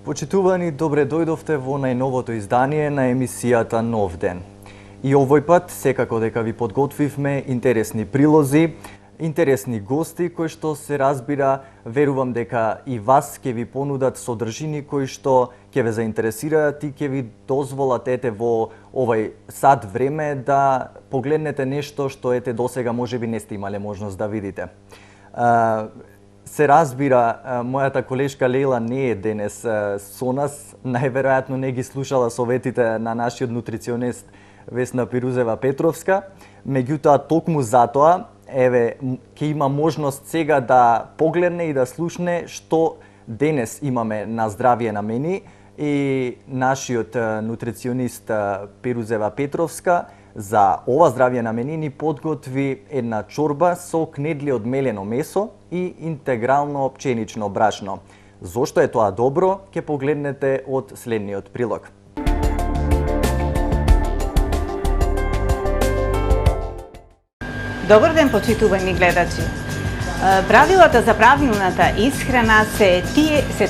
Почитувани, добре дојдовте во најновото издание на емисијата Нов ден. И овој пат секако дека ви подготвивме интересни прилози, интересни гости кои што се разбира, верувам дека и вас ќе ви понудат содржини кои што ќе ве заинтересираат и ќе ви дозволат во овај сат време да погледнете нешто што досега можеби не сте имале можност да видите. Се разбира, мојата колешка Лејла не е денес со нас, најверојатно не ги слушала советите на нашиот нутриционист Весна Пирузева-Петровска, меѓутоа токму затоа ќе има можност сега да погледне и да слушне што денес имаме на здравје на мене и нашиот нутриционист Пирузева-Петровска за ова здравје на мене ни подготви една чорба со кнедли од мелено месо и интегрално пченично брашно. Зошто е тоа добро, ќе погледнете од следниот прилог. Добар ден, почитувани гледачи. Правилата за правилната исхрана се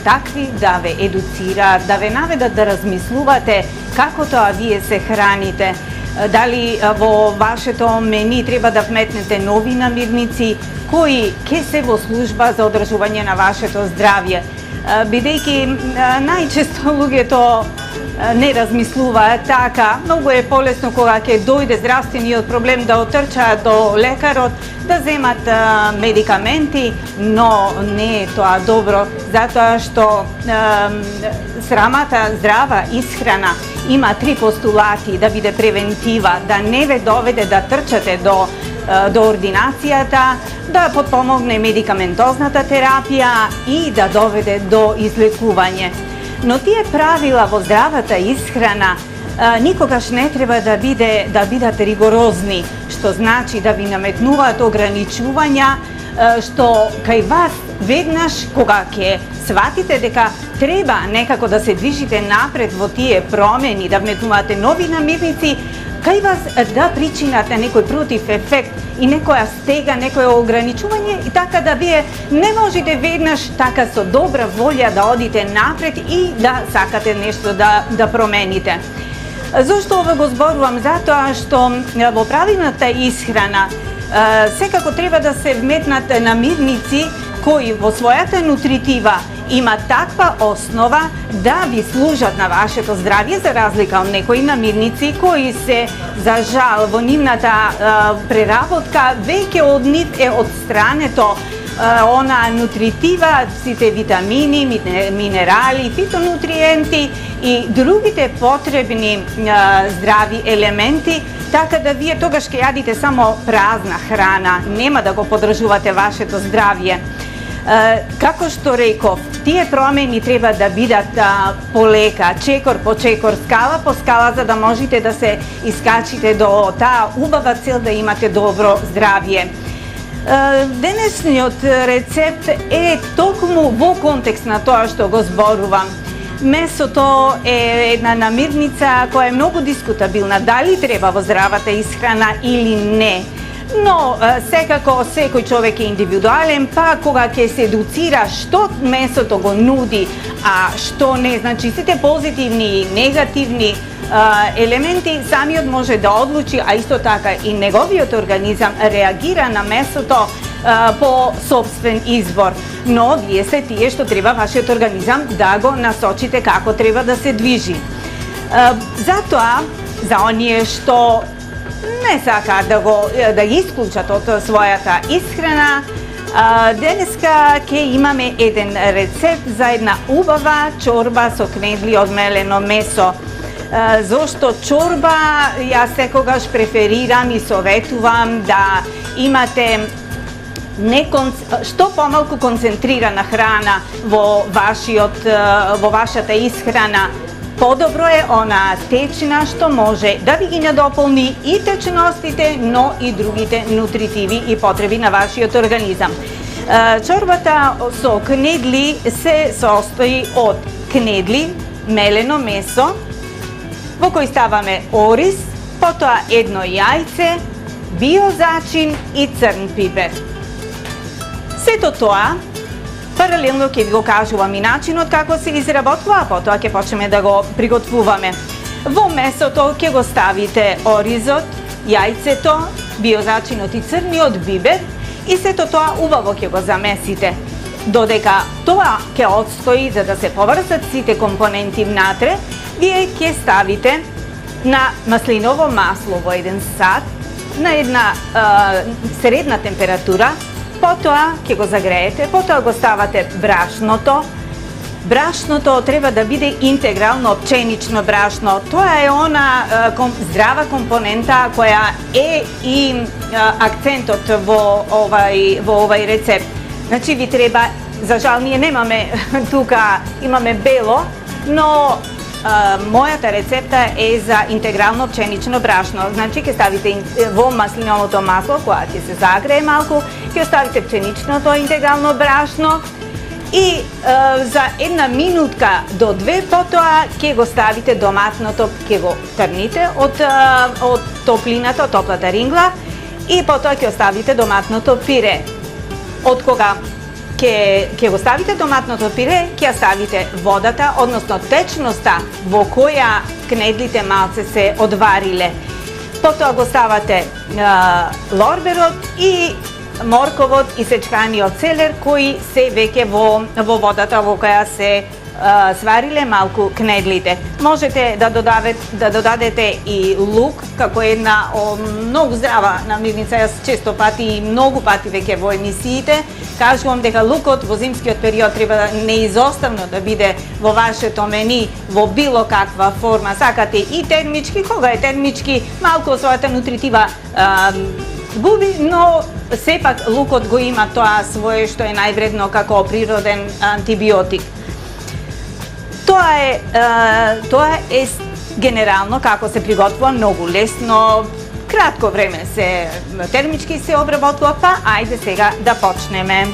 такви да ве едуцираат, да ве наведат да размислувате како тоа вие се храните. Дали во вашето мени треба да вметнете нови намирници кои ќе се во служба за одржување на вашето здравје. Бидејќи најчесто луѓето не размислуваат така, многу е полесно кога ќе дојде здравствениот проблем да отрчаат до лекарот, да земат медикаменти, но не е тоа добро, затоа што срамата здрава исхрана има 3 постулати: да биде превентива, да не ве доведе да трчате до ординацијата, да подпомогне медикаментозната терапија и да доведе до излекување. Но тие правила во здравата исхрана никогаш не треба да бидат ригорозни, што значи да ви наметнуваат ограничувања, што кај вас веднаш кога ќе сватите дека треба некако да се движите напред во тие промени, да вметнувате нови намирници, кај вас да причинат некој против ефект и некоја стега, некое ограничување, и така да вие не можете веднаш така со добра волја да одите напред и да сакате нешто да промените. Зошто ова го зборувам? Затоа што во правилната исхрана секако треба да се вметнат намирници кои во својата нутритива има таква основа да ви служат на вашето здравје, за разлика од некои намирници кои се, за жал, во нивната преработка веќе од нив е одстрането она нутритива, сите витамини, минерали, фитонутриенти и другите потребни здрави елементи, така да вие тогаш ќе јадите само празна храна, нема да го подржувате вашето здравје. Како што реков, тие промени треба да бидат полека, чекор по чекор, скала по скала, за да можете да се искачите до таа убава цел да имате добро здравје. Денешниот рецепт е токму во контекст на тоа што го зборувам. Месото е една намирница која е многу дискутабилна, дали треба во здравата исхрана или не. Но секако секој човек е индивидуален, па кога ќе се едуцира што месото го нуди, а што не, значи сите позитивни и негативни елементи самиот може да одлучи, а исто така и неговиот организам реагира на месото по собствен избор. Но вие се тие што треба вашиот организам да го насочите како треба да се движи. Затоа, за оние што не сакаат да ги исклучат од својата исхрана, денеска ќе имаме еден рецепт за една убава чорба со кнедли од мелено месо. Зошто чорба? Јас секогаш преферирам и советувам да имате што помалку концентрирана храна во вашата исхрана. Подобро е она течна што може да ви ги надополни и течностите, но и другите нутритиви и потреби на вашиот организам. Чорбата со кнедли се состои од кнедли, мелено месо, во кој ставаме ориз, потоа едно јајце, биозачин и црн пипер. Сето тоа Паралелно ќе ви го кажувам и начинот како се изработува, а потоа ќе почнеме да го приготвуваме. Во месото ќе го ставите оризот, јајцето, биозачинот и црниот бибер и сето тоа убаво ќе го замесите. Додека тоа ќе отстои за да се поврзат сите компоненти внатре, вие ќе ставите на маслиново масло во 1 сат на една средна температура. Потоа ќе го загреете, потоа го ставате брашното. Брашното треба да биде интегрално пченично брашно. Тоа е она здрава компонента која е и акцентот во овај рецепт. Значи ви треба, за жал ние немаме тука, имаме бело, но мојата рецепта е за интегрално пченично брашно. Значи ќе ставите во маслиновото масло, кога ќе се загрее малку, ќе ставите пченичното интегрално брашно и за 1 минутка до 2 потоа ќе го ставите доматното, ќе го трните од топлината, од топлата рингла и потоа ќе оставите доматното пире. Од кога ќе го ставите доматното пире, ќе ставите водата, односно течноста во која кнедлите малце се одвариле. Потоа го ставате лорберот и морковот и сечканиот селер кои се веќе во водата во која се свариле малку кнедлите. Можете да додадете и лук како една многу здрава намирница. Јас често пати и многу пати веќе во емисиите кажувам дека лукот во зимскиот период треба неизоставно да биде во вашето мени во било каква форма. Сакате и термички, кога е термички, малку од својата нутритива губи, но сепак лукот го има тоа свое што е највредно како природен антибиотик. Тоа е генерално како се приготвува, многу лесно, кратко време се термички се обработува, па ајде сега да почнеме.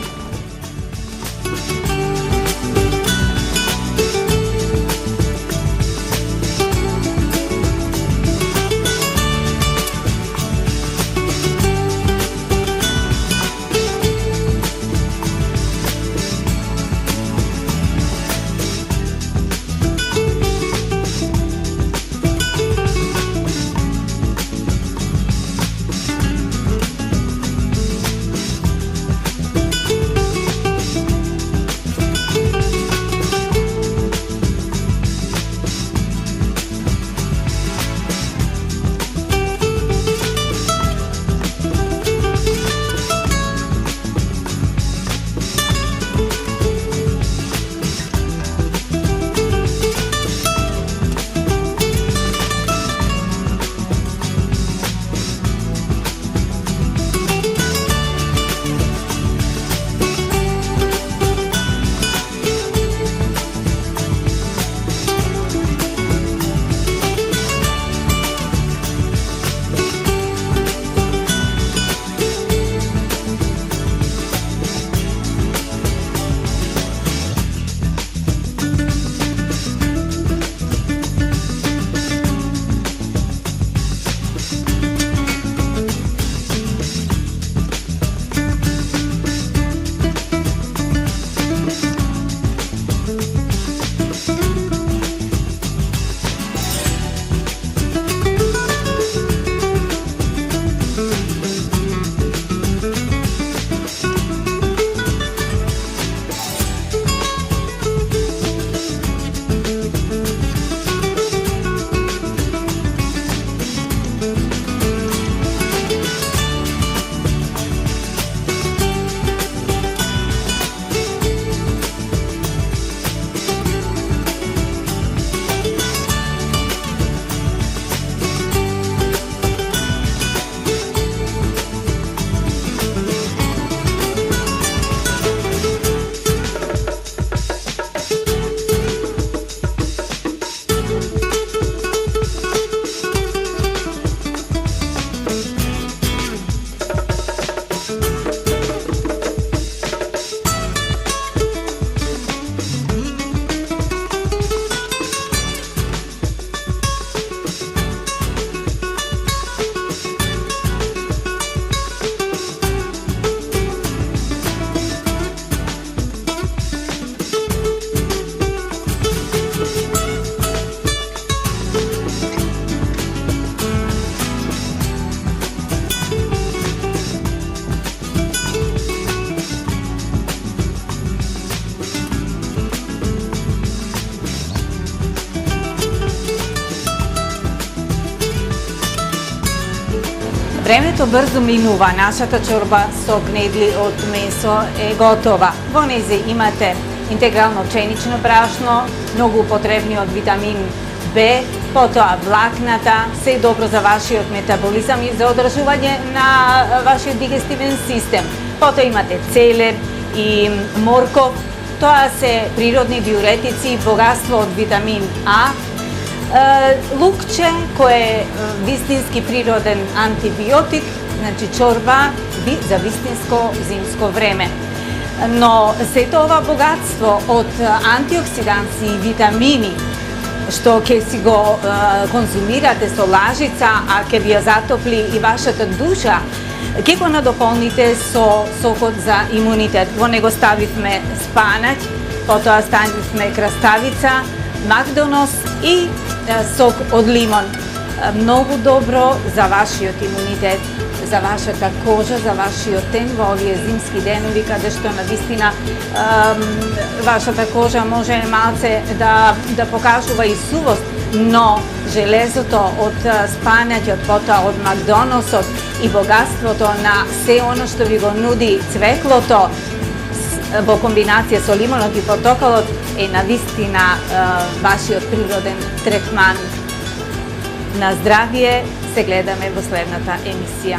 Времето брзо минува, нашата чорба со гнедли од месо е готова. Во нејзе имате интегрално пшенично брашно, многу потребни од витамин Б, потоа влакната, се добро за вашиот метаболизам и за одржување на вашиот дигестивен систем. Потоа имате целер и морков, тоа се природни диуретици, богатство од витамин А, лукче, кој е вистински природен антибиотик, значи чорба за вистинско зимско време. Но сето ова богатство од антиоксиданси и витамини, што ќе си го конзумирате со лажица, а ќе ви ја затопли и вашата душа, ќе го надополните со сокот за имунитет. Во него ставивме спанаќ, потоа ставивме краставица, макдонос и сок од лимон. Многу добро за вашиот имунитет, за вашата кожа, за вашиот тен во овие зимски денови, каде што навистина вашата кожа може малце да покажува и сувост, но железото од спанаќот, потоа од макдоносот и богатството на се оно што ви го нуди цвеклото во комбинација со лимонот и портокалот е навистина вашиот природен третман. На здравие се гледаме во следната емисија.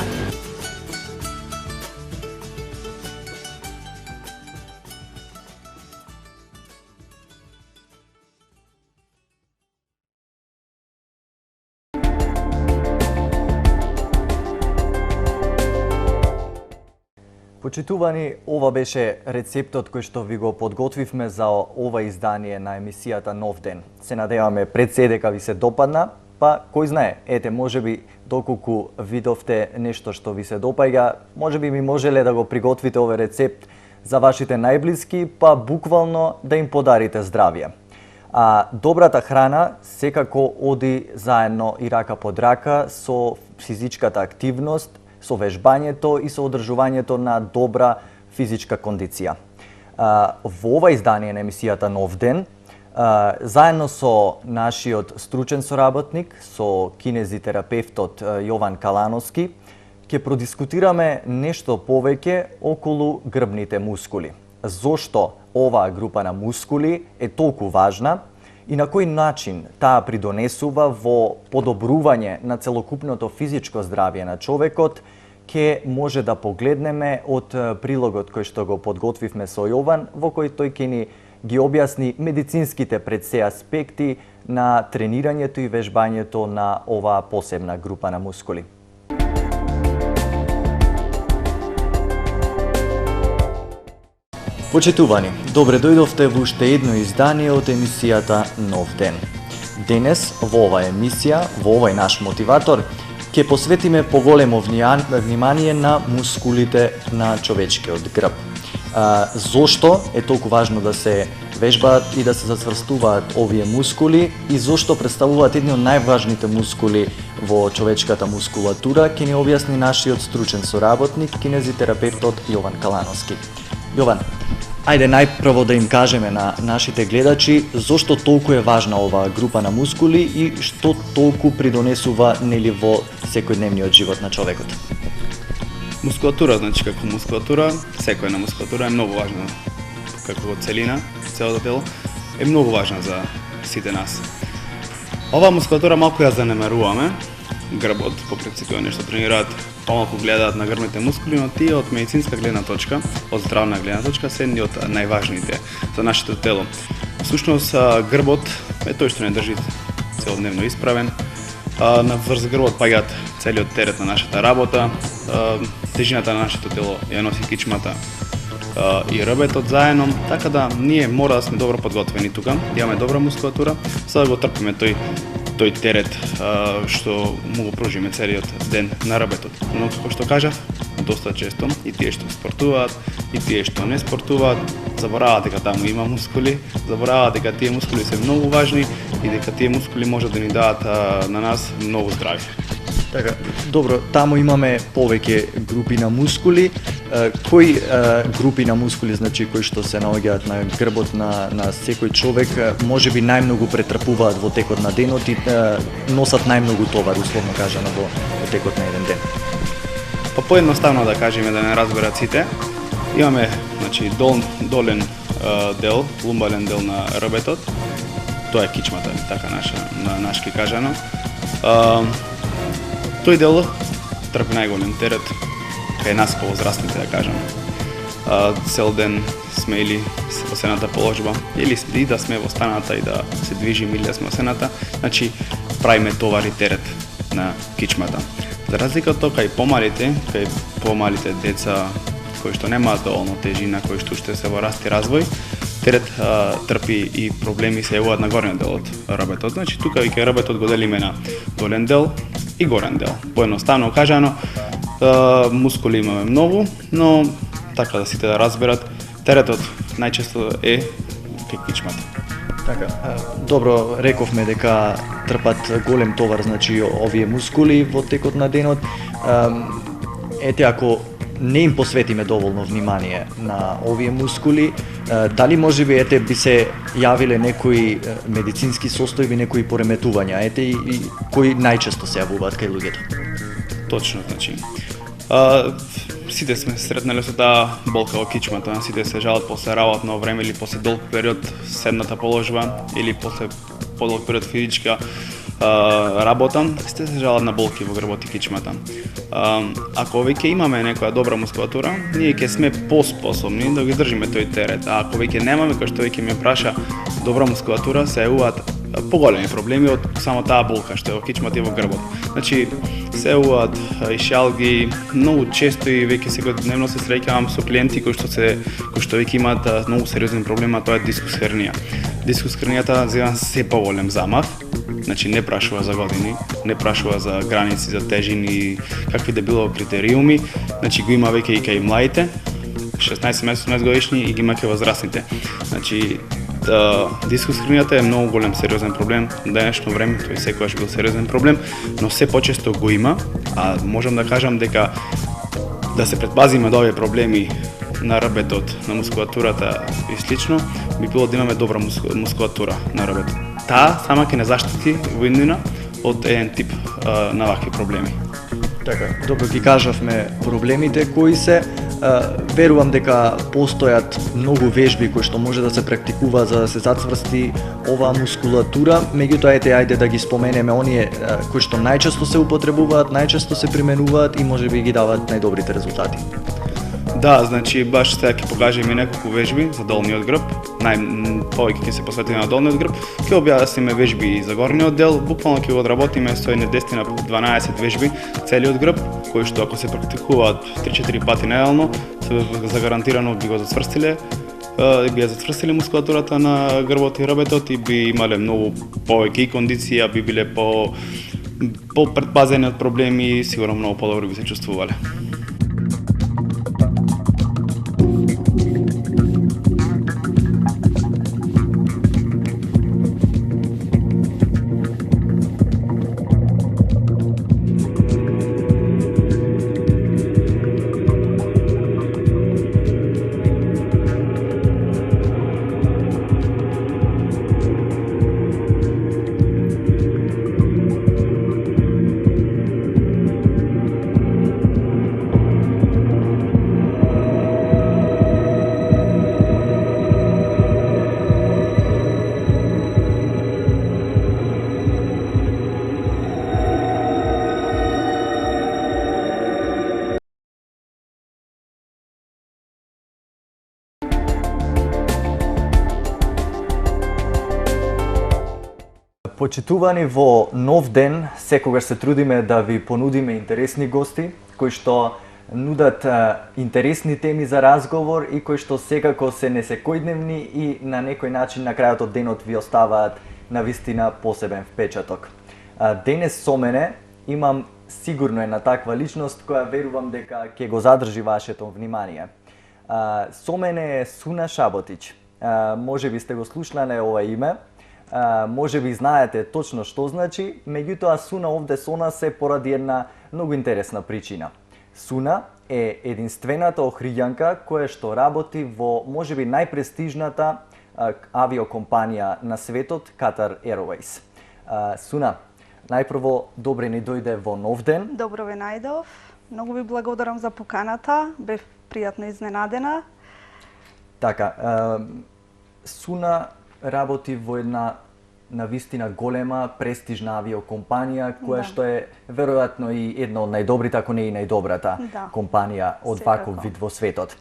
Почитувани, ова беше рецептот кој што ви го подготвивме за ова издание на емисијата Нов ден. Се надеваме пред се дека ви се допадна, па кој знае, ете можеби доколку видовте нешто што ви се допаѓа, можеби ми можеле да го приготвите овој рецепт за вашите најблиски, па буквално да им подарите здравје. А добрата храна секако оди заедно и рака под рака со физичката активност, со вежбањето и со одржувањето на добра физичка кондиција. Во ова издание на емисијата Нов ден, заедно со нашиот стручен соработник, со кинезитерапевтот Јован Калановски, ќе продискутираме нешто повеќе околу грбните мускули. Зошто оваа група на мускули е толку важна и на кој начин таа придонесува во подобрување на целокупното физичко здравје на човекот, ќе може да погледнеме од прилогот кој што го подготвивме со Јован, во кој тој ќе ни ги објасни медицинските пред се аспекти на тренирањето и вежбањето на оваа посебна група на мускули. Почитувани, добре дојдовте во уште едно издание од емисијата Нов ден. Денес, во оваа емисија, во овој наш мотиватор, ќе посветиме поголемо внимание на мускулите на човечкиот грб. Зошто е толку важно да се вежбаат и да се зацврстуваат овие мускули и зошто представуваат едни од најважните мускули во човечката мускулатура, ќе ни објасни нашиот стручен соработник, кинезитерапевтот Јован Калановски. Јован, ајде најпрво да им кажеме на нашите гледачи зошто толку е важна оваа група на мускули и што толку придонесува нели во секојдневниот живот на човекот. Мускулатура, значи како мускулатура, секоја мускулатура е многу важна како целина, целото тело е многу важна за сите нас. Оваа мускулатура малку ја занемаруваме, грбот, по принцип нешто тренираат, помалку гледаат на грбните мускули, но тие од медицинска гледна точка, од здравна гледна точка, се едни од најважните за нашето тело. Всушност, грбот е тој што не држи целодневно исправен. Врз грбот паѓаат целиот терет на нашата работа, тежината на нашето тело ја носи кичмата и рбетот заедно, така да ние мора да сме добро подготвени тука, да имаме добра мускулатура, за да го трпиме тој терет што му го пружиме целиот ден на рбетот. Но како што кажав, доста често и тие што спортуваат, и тие што не спортуваат, забораваат дека таму има мускули, забораваат дека тие мускули се многу важни и дека тие мускули можат да ни дадат на нас многу здравје. Така, добро, таму имаме повеќе групи на мускули. Кои групи на мускули, значи кои што се наоѓаат на грбот на секој човек, можеби најмногу претрпуваат во текот на денот и носат најмногу товар, условно кажано, во текот на еден ден? Па поедноставно да кажеме да не разберат сите, имаме значи долен дел, лумбален дел на рбетот. Тоа е кичмата, така на нашки кажано. Тој дел трпи најголем терет кај нас повозрастните, да кажам. Цел ден сме или во сената положба, или и да сме во станата и да се движиме или да сме во сената, значи правиме товар и терет на кичмата. За разлика од тоа, кај помалите деца кои што немаат доволно тежина, кои што уште се во раст и развој, терет трпи и проблеми се јавуваат на горниот дел од рбетот. Значи тука веќе рбетот го делиме на долен дел и горен дел. Поедноставно кажано, мускули имаме многу, но така да сите да разберат, теретот најчесто е кај кичмата. Така, добро рековме дека трпат голем товар, значи овие мускули во текот на денот. Ете, ако не им посветиме доволно внимание на овие мускули, дали можеби би се јавиле некои медицински состојби, некои пореметувања, и кои најчесто се јавуваат кај луѓето? Точно, значи. Сите сме сретнале со таа болка во кичмата, сите се жалат после работно време или после долг период седната положба или после подолг период физичка работа, сите се жалат на болки во грбот и кичмата. Ако веќе имаме некоја добра мускулатура, ние ќе сме поспособни да ги држиме тој терет. А ако веќе немаме, кој што веќе ме праша, добра мускулатура, се јавуваат поголеми проблеми од само таа болка што е во кичмата и во грбот. Значи, се јавуваат ишалги, многу често и веќе секојдневно се среќавам со клиенти кои што веќе имаат многу сериозен проблем, а тоа е дискус хернија. Дискус хернијата зема се поголем замав, значи не прашува за години, не прашува за граници, за тежини, какви да било критериуми, значи го има веќе и кај младите, 16-18 годишни, и ги има кај возрастните. Значи, дискус хернијата е многу голем сериозен проблем на денешно време, тој секогаш бил сериозен проблем, но се почесто го има, а можам да кажам дека да се предпазиме од овие проблеми на рбетот, на мускулатурата и слично, би било да имаме добра мускулатура на рбетот. Таа сама ќе не заштити во иднина од еден тип на вакви проблеми. Така, добро ги кажавме проблемите кои се. Верувам дека постојат многу вежби кои што може да се практикува за да се зацврсти оваа мускулатура, меѓутоа ајде да ги споменеме оние кои што најчесто се употребуваат, најчесто се применуваат и можеби ги даваат најдобрите резултати. Да, значи баш сега ќе покажеме неколку вежби за долниот грб. Повеќе ќе се посветиме на долниот грб. Ќе објасниме вежби за горниот дел, буквално ќе го одработиме со едне 10 на 12 вежби целиот грб, кои што ако се практикуваат 3-4 пати неделно, загарантирано би го зацврстиле, би ја зацврстиле мускулатурата на грбот и рбетот и би имале многу повеќе кондиција, би биле по предпазени од проблеми и сигурно многу подобро би се чувствувале. Почитувани, во нов ден секогаш се трудиме да ви понудиме интересни гости кои што нудат интересни теми за разговор и кои што секако се несекојдневни и на некој начин на крајот од денот ви оставаат навистина посебен впечаток. Денес со мене имам сигурно една таква личност која верувам дека ќе го задржи вашето внимание. Со мене е Суна Шаботич. Може би сте го слушнале ова име. Може би знаете точно што значи, меѓутоа Суна овде со нас е поради една многу интересна причина. Суна е единствената охриѓанка која што работи во можеби најпрестижната авиокомпанија на светот, Qatar Airways. Суна, најпрво добре ни дојде во нов ден. Добро ве најдов. Многу ви благодарам за поканата, бев пријатно изненадена. Така, Суна работи во една навистина голема, престижна авиокомпанија, која што е веројатно и една од најдобрите, ако не и најдобрата компанија од ваков вид во светот.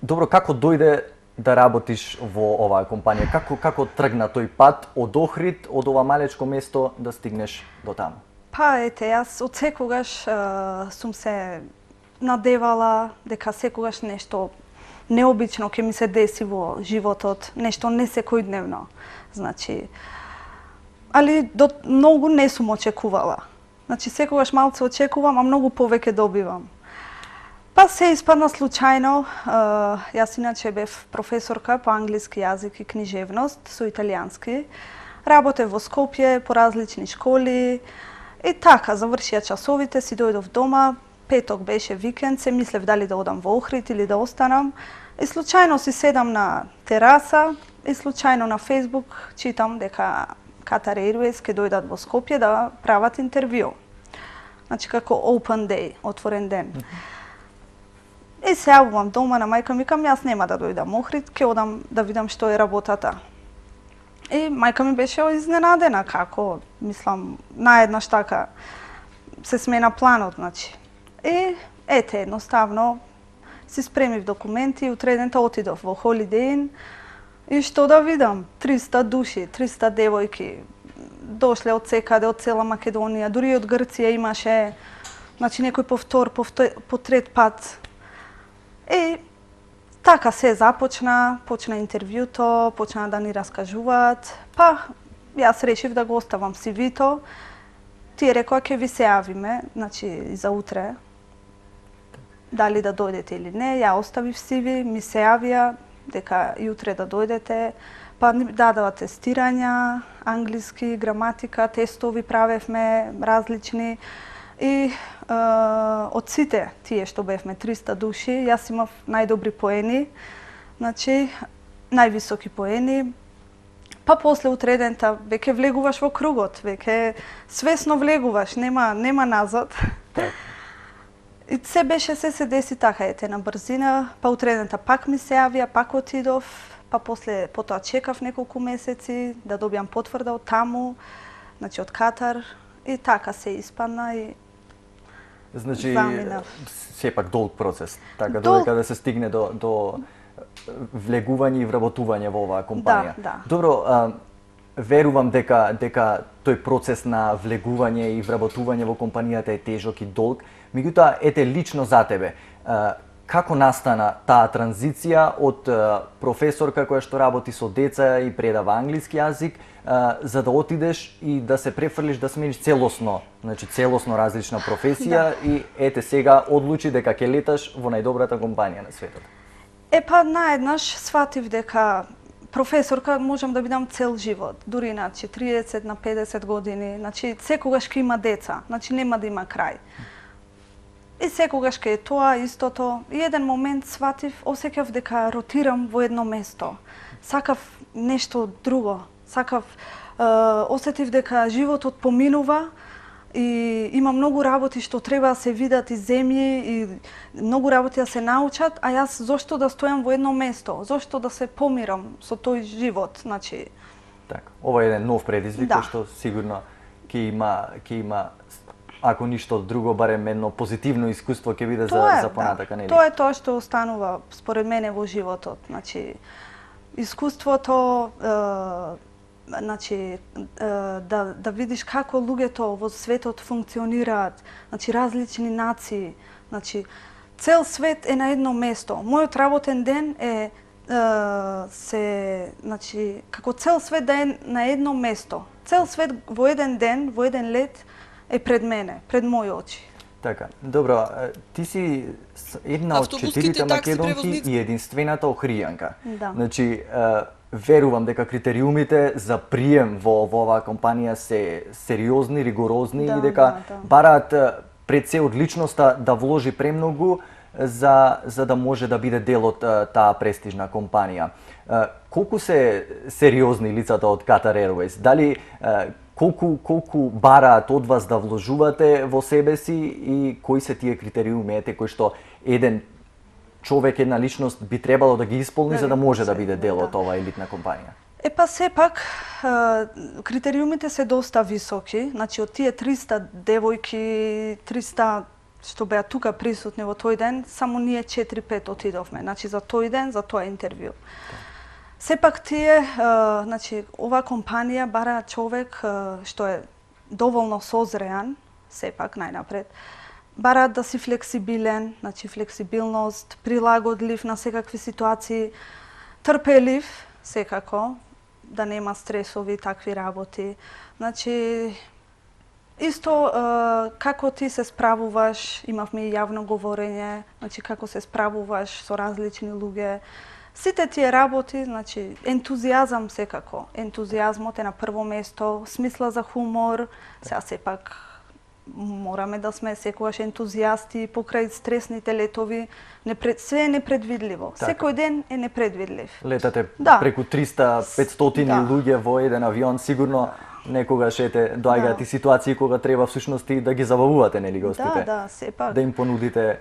Добро, како дојде да работиш во оваа компанија? Како тргна тој пат од Охрид, од ова малечко место да стигнеш до таму? Па ете, јас од секогаш сум се надевала дека секогаш нешто необично ќе ми се деси во животот, нешто не секојдневно. Значи, али до многу не сум очекувала. Значи, секогаш малце очекувам, а многу повеќе добивам. Па се испадна случајно. Јас иначе бев професорка по англиски јазик и книжевност со италијански. Работев во Скопје по различни школи и така завршија часовите, си дојдов дома. Петок беше викенд, се мислев дали да одам во Охрид или да останам. И случајно си седам на тераса и случајно на Facebook читам дека Qatar Airways ќе дојдат во Скопје да прават интервју. Значи како open day, отворен ден. И се јавувам дома на мајка ми, викам јас нема да дојдам во Охрид, ќе одам да видам што е работата. И мајка ми беше изненадена како, мислам, наеднаш така се смена планот, значи. И ете, едноставно си спремив документи, утредента отидов во Holiday Inn и што да видам, 300 души, 300 девојки дошле од секаде, од цела Македонија, дури од Грција имаше, значи некој по трет пат. И така се започна интервјуто, почна да ни раскажуваат, па јас решив да го оставам CV-то. Тие рекоа ќе ви се јавиме, значи и за утре, дали да дојдете или не. Ја оставив CV, ми се јавија дека и утре да дојдете, па ни дадава тестирања, англиски, граматика, тестови правевме различни. И од сите тие што бевме 300 души, јас имав најдобри поени, значи највисоки поени. Па после утредента веќе влегуваш во кругот, веќе свесно влегуваш, нема назад. И се се деси така, ете, на брзина, па утредента пак ми се јавија, пак отидов, па потоа чекав неколку месеци да добијам потврда од таму, значи од Катар, и така се испадна и значи, заминав. Сепак долг процес, така додека да се стигне до влегување и вработување во оваа компанија. Да. Добро, верувам дека тој процес на влегување и вработување во компанијата е тежок и долг. Меѓутоа, ете лично за тебе, како настана таа транзиција од професорка која што работи со деца и предава англиски јазик, за да отидеш и да се префрлиш да смениш целосно различна професија и ете сега одлучи дека ќе леташ во најдобрата компанија на светот? Па наеднаш сватив дека професорка можам да бидам цел живот, дури на 40 на 50 години, значи секогаш ќе има деца, значи нема да има крај. И секогаш ќе е тоа истото. И еден момент сватив, осеќав дека ротирам во едно место. Сакав нешто друго. Осетив дека животот поминува и има многу работи што треба да се видат и земји и многу работи да се научат, а јас зошто да стојам во едно место? Зошто да се помирам со тој живот? Значи, така, ова е еден нов предизвик што сигурно ќе има ако ништо друго, барем едно позитивно искуство ќе биде за понатака, нели? Тоа е тоа што останува според мене во животот. Значи, искуството, значи да видиш како луѓето во светот функционираат, значи различни нации, значи цел свет е на едно место. Мојот работен ден е значи како цел свет да е на едно место. Цел свет во еден ден, во еден лет е пред мене, пред мои очи. Така, добро, ти си една од 4 македонки и единствената охријанка. Да. Значи, верувам дека критериумите за прием во оваа компанија се сериозни, ригорозни и дека бараат пред се од личноста да вложи премногу за да може да биде дел од таа престижна компанија. Колку се сериозни лицата од Qatar Airways? Дали колку бараат од вас да вложувате во себе си и кои се тие критериуми кои што еден човек, една личност би требало да ги исполни за да може да биде дел од оваа елитна компанија? Па сепак, критериумите се доста високи, значи од тие 300 девојки, 300 што беа тука присутни во тој ден, само ние 4-5 отидовме, значи за тој ден, за тоа интервју. Сепак тие, значи, оваа компанија бара човек што е доволно созреан, сепак најнапред, бараат да си флексибилен, значи флексибилност, прилагодлив на секакви ситуации, трпелив, секако, да нема стресови такви работи. Значи, исто како ти се справуваш, имавме и јавно говорење, значи како се справуваш со различни луѓе. Сите тие работи, значи ентузијазам секако. Ентузијазмот е на прво место, смисла за хумор, сега сепак мораме да сме секогаш ентузијасти покрај стресните летови, све е непредвидливо. Така. Секој ден е непредвидлив. Летате Да. преку 300-500 луѓе во еден авион, сигурно некогаш доаѓаат и ситуации кога треба всушност и да ги забавувате, нели, гостите? Да, сепак. Да им понудите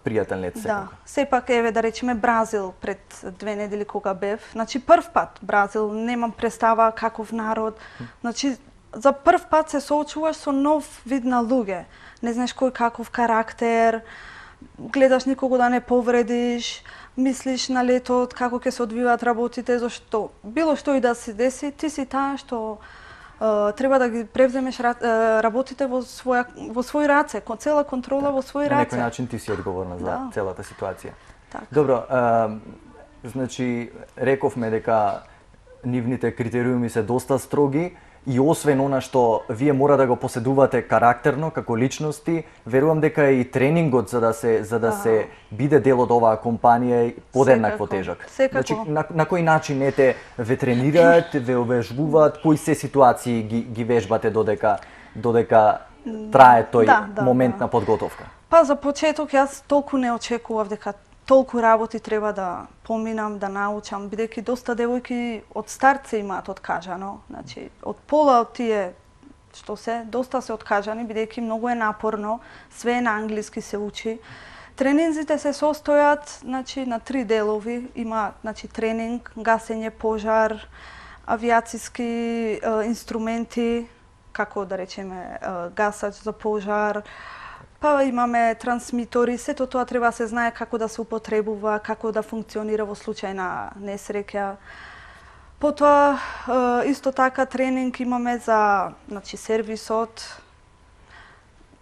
пријатен лет секако. Да, сепак еве да речеме Бразил пред 2 недели кога бев, значи прв пат Бразил, немам представа каков народ, значи за прв пат се соочуваш со нов вид на луѓе. Не знаеш кој каков карактер, гледаш никого да не повредиш, мислиш на летот како ќе се одвиваат работите, зашто било што и да се деси, ти си таа што треба да ги превземеш работите во свој раце, цела контрола во свој На раце. некој начин ти си одговорна за Да. целата ситуација. Така. Добро, значи рековме дека нивните критериуми се доста строги и освен она што вие мора да го поседувате карактерно како личности, верувам дека и тренингот за да се биде дел од оваа компанија подеднакво Секако, тежак. секако. Значи на кој начин ве тренираат, ве обежбуваат, кои се ситуации ги вежбате додека трае тој момент на подготовка? Па за почеток јас толку не очекував дека толку работи треба да поминам, да научам, бидејќи доста девојки од старт се имаат откажано. Значи, од пола од тие што доста се откажани, бидејќи многу е напорно, све на англиски се учи. Тренинзите се состојат, значи, на 3 делови. Има, значи, тренинг, гасење пожар, авиациски инструменти, како да речеме гасач за пожар, па имаме трансмитори, сето тоа треба да се знае како да се употребува, како да функционира во случај на несреќа. Потоа исто така тренинг имаме за, значи, сервисот,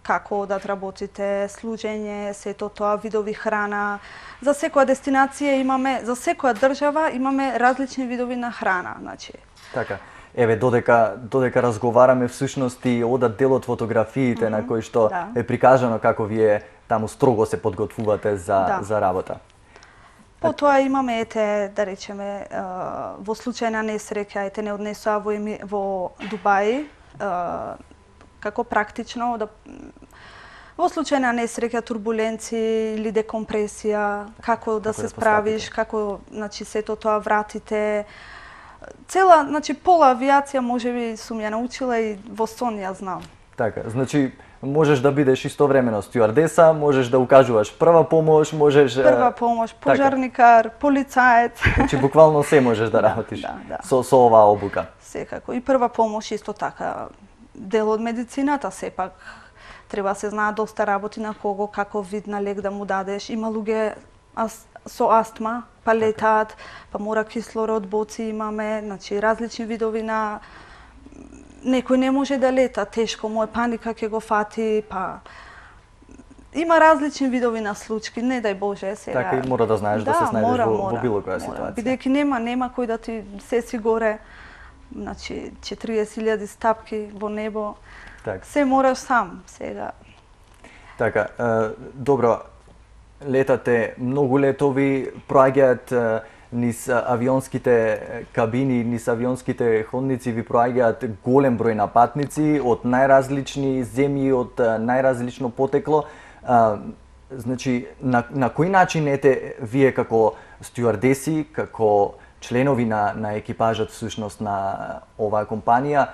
како да работите, служење, сето тоа, видови храна. За секоја дестинација имаме, за секоја држава имаме различни видови на храна, значи. Така. Еве, додека разговараме, всушност и одат дел од фотографиите на кои што е прикажано како вие таму строго се подготвувате за работа. Потоа имаме, да речеме, во случај на несреќа, не однесоа во Дубај, како практично, во случај на несреќа, турбуленции или декомпресија, како да се справиш, како, значи, сето тоа вратите. Цела, значи, пола авиација можеби сум ја научила и во сон ја знам. Така, значи можеш да бидеш истовремено стюардеса, можеш да укажуваш прва помош, можеш пожарникар, полицаец. Значи буквално се можеш да работиш со оваа обука. Секако и прва помош исто така дел од медицината, сепак треба се знаат доста работи на кого, каков вид на лек да му дадеш. Има луѓе со астма, па летаат, па мора кислород, боци имаме, значи различни видови на... Некој не може да лета, тешко му е, паника ќе го фати, па... Има различни видови на случаи, не дај Боже сега. Така и мора да знаеш да се снајдеш во било која ситуација. Бидејќи нема кој да ти сеси горе, значи 40.000 стапки во небо, се мораш сам сега. Така, добро, летате многу летови, проаѓаат низ авионските кабини, низ авионските ходници ви проаѓаат голем број на патници од најразлични земји, од најразлично потекло. Значи, на кој начин вие како стюардеси, како членови на екипажот всушност на оваа компанија,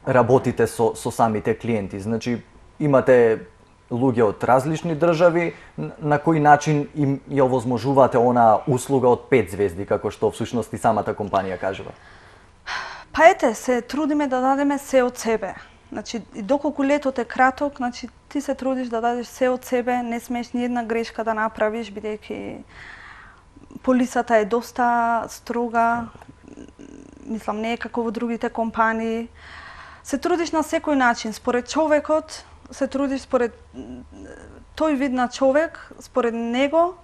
работите со самите клиенти? Значи, имате луѓе од различни држави, на кој начин им ја овозможувате она услуга од 5 звезди, како што всушност и самата компанија кажува? Па ете, се трудиме да дадеме се од себе. Значи, и доколку летот е краток, значи ти се трудиш да дадеш се од себе, не смееш ни една грешка да направиш, бидејќи полисата е доста строга, мислам, не е како во другите компании. Се трудиш на секој начин, според човекот, се трудиш според тој вид на човек, според него,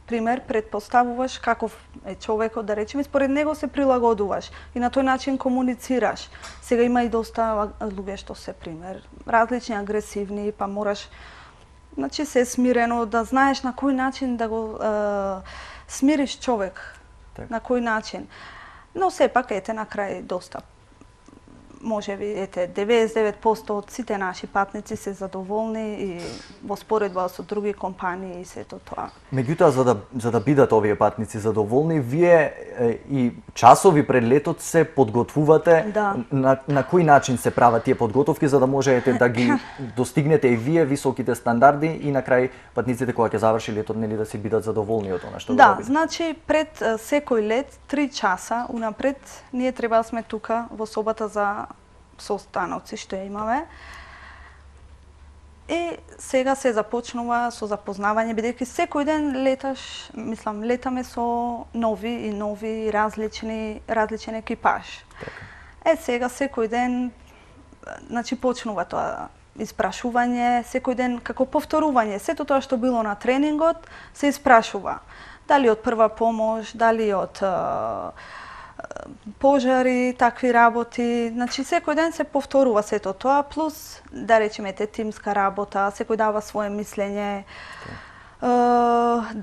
пример, предпоставуваш каков е човекот, да речеме, според него се прилагодуваш и на тој начин комуницираш. Сега има и доста луѓе што се, пример, различни, агресивни, па мораш, значи, се смирено, да знаеш на кој начин да го смириш човек, Так. на кој начин. Но сепак, ете, на крај доста, може би, ете, 99% од сите наши патници се задоволни и во споредба со други компании и сето тоа. Меѓутоа, за да бидат овие патници задоволни, вие и часови пред летот се подготвувате. Да. На кој начин се прават тие подготовки за да можете да ги достигнете и вие високите стандарди и на крај патниците кога ќе заврши летот, нели, да си бидат задоволни од она што го Да, робите? значи пред секој лет 3 часа унапред ние треба да сме тука во собата за состаноци што ја имаме. И сега се започнува со запознавање, бидејќи секој ден летаме со нови различен екипаж. Така. Сега секој ден, значи, почнува тоа испрашување, секој ден како повторување. Сето тоа што било на тренингот се испрашува. Дали од прва помош, дали од пожари, такви работи. Значи, секој ден се повторува сето тоа, плюс, да речеме, тимска работа, секој дава свое мислење,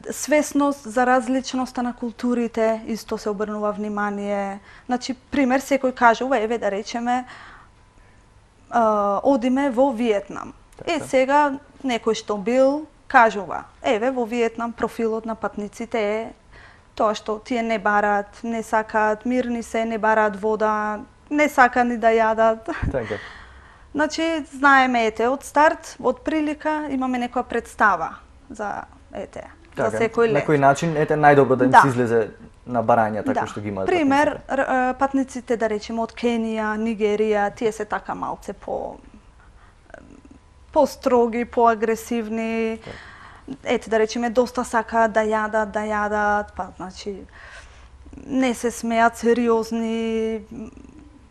свесност за различноста на културите, исто се обрнува внимание. Значи, пример, секој кажува, еве, да речеме, одиме во Виетнам. И сега некој што бил кажува, еве, во Виетнам профилот на патниците е тоа што тие не бараат, не сакаат, мирни се, не бараат вода, не сакаат ни да јадат. Така. Значи, знаеме, ете, од старт, од прилика, имаме некоја представа за, ете, за секој На лет. кој начин, ете, најдобро да им Да. се излезе на барања, така што ги имаат Пример, патниците. патниците, да речеме, од Кенија, Нигерија, тие се така малце по-строги, по-агресивни. Ете, да речеме, доста сакаат да јадат, па, значи, не се смеат, сериозни,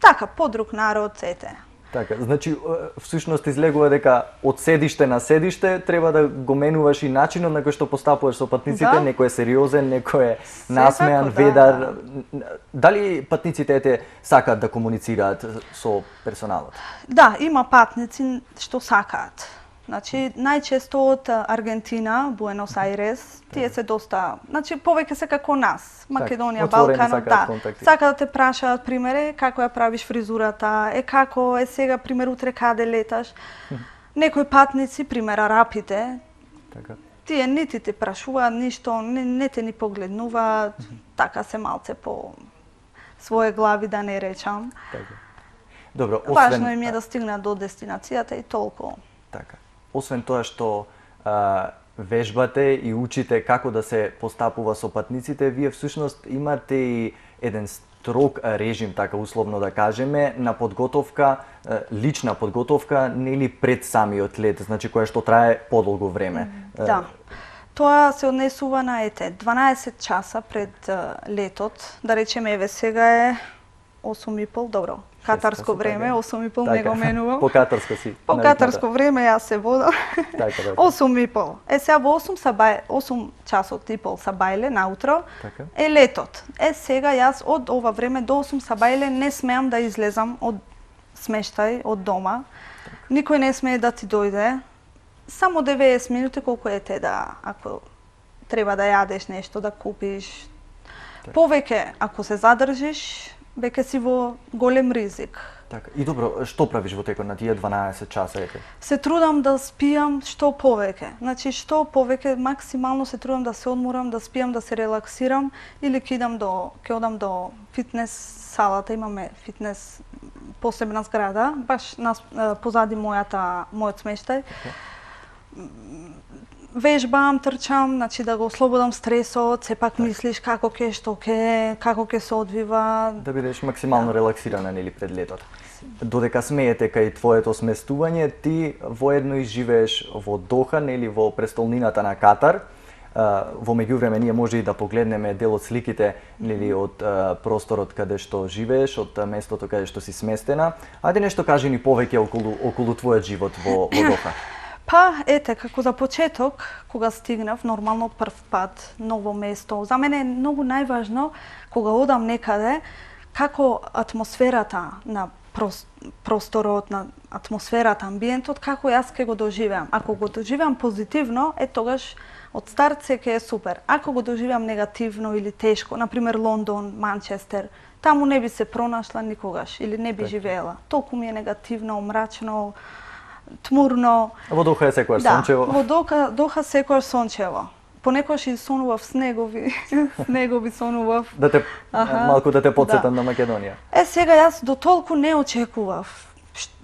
така, подруг народ, ете. Така, значи, всушност излегува дека од седиште на седиште треба да го менуваш и начинот на кој што постапуваш со патниците, Да. некој е сериозен, некој е насмеан, да, ведар. Дали патниците, ете, сакаат да комуницираат со персоналот? Да, има патници што сакаат. Значи, најчесто од Аргентина, Буенос Ајрес, тие се доста, значи, повеќе се како нас, Македонија, отворени, Балканот, сакаат да. контакти. Сака да те прашаат, примере, како ја правиш фризурата, како е сега, пример, утре каде леташ. Некои патници, пример, арапите, Така. тие нити те прашуваат ништо, не те ни погледнуваат, така се малце по своје глави, да не речам. Така. Добро, Важно им е да стигнат до дестинацијата и толку. Така. Освен тоа што вежбате и учите како да се постапува со патниците, вие всушност имате и еден строг режим, така условно да кажеме, на подготовка, лична подготовка, нели пред самиот лет, значи која што трае подолго време. Да. Тоа се однесува на, ете, 12 часа пред летот, да речеме, еве сега е 8:30, добро, катарско време, 8:30 не го менувам. По катарско си. По катарско време јас се водам. Така, така. 8:30. Сега во 8 часот и пол са бајле наутро Така. е летот. Сега јас од ова време до 8 са бајле не смеам да излезам од смештај, од дома. Никој не смее да ти дојде. Само 90 минути колку е те да, ако треба да јадеш нешто, да купиш. Повеќе, ако се задржиш, веќе си во голем ризик. Така. И добро, што правиш во текот на тие 12 часа, ете? Се трудам да спијам што повеќе. Значи, што повеќе, максимално се трудам да се одморам, да спијам, да се релаксирам или ќе одам до фитнес салата, имаме фитнес посебна зграда, баш позади мојот смештај. Вежбам, трчам, значи да го ослободам стресот, сепак мислиш како ќе, што ќе, како ќе се одвива. Да бидеш максимално релаксирана нели пред летото. Додека смеете кај твоето сместување, ти воедно изживееш во Доха, нели во престолнината на Катар. Во меѓувреме ние може и да погледнеме дел од сликите нели од просторот каде што живееш, од местото каде што си сместена. Ајде нешто кажи ни повеќе околу твојот живот во Доха. Па, ете, како за почеток, кога стигнав, нормално прв пат, ново место. За мене е многу најважно, кога одам некаде, како атмосферата на просторот, на атмосферата, амбиентот, како јас ќе го доживеам. Ако го доживеам позитивно, тогаш од старт ќе е супер. Ако го доживеам негативно или тешко, например Лондон, Манчестер, таму не би се пронашла никогаш или не би живеела. Толку ми е негативно, мрачно, тмурно. Во Доха е секојаш сончево. Во Доха секојаш сончево. Понекогаш и сонував снегови, снегови сонував. Малку да те потсетам на Македонија. Сега јас до толку не очекував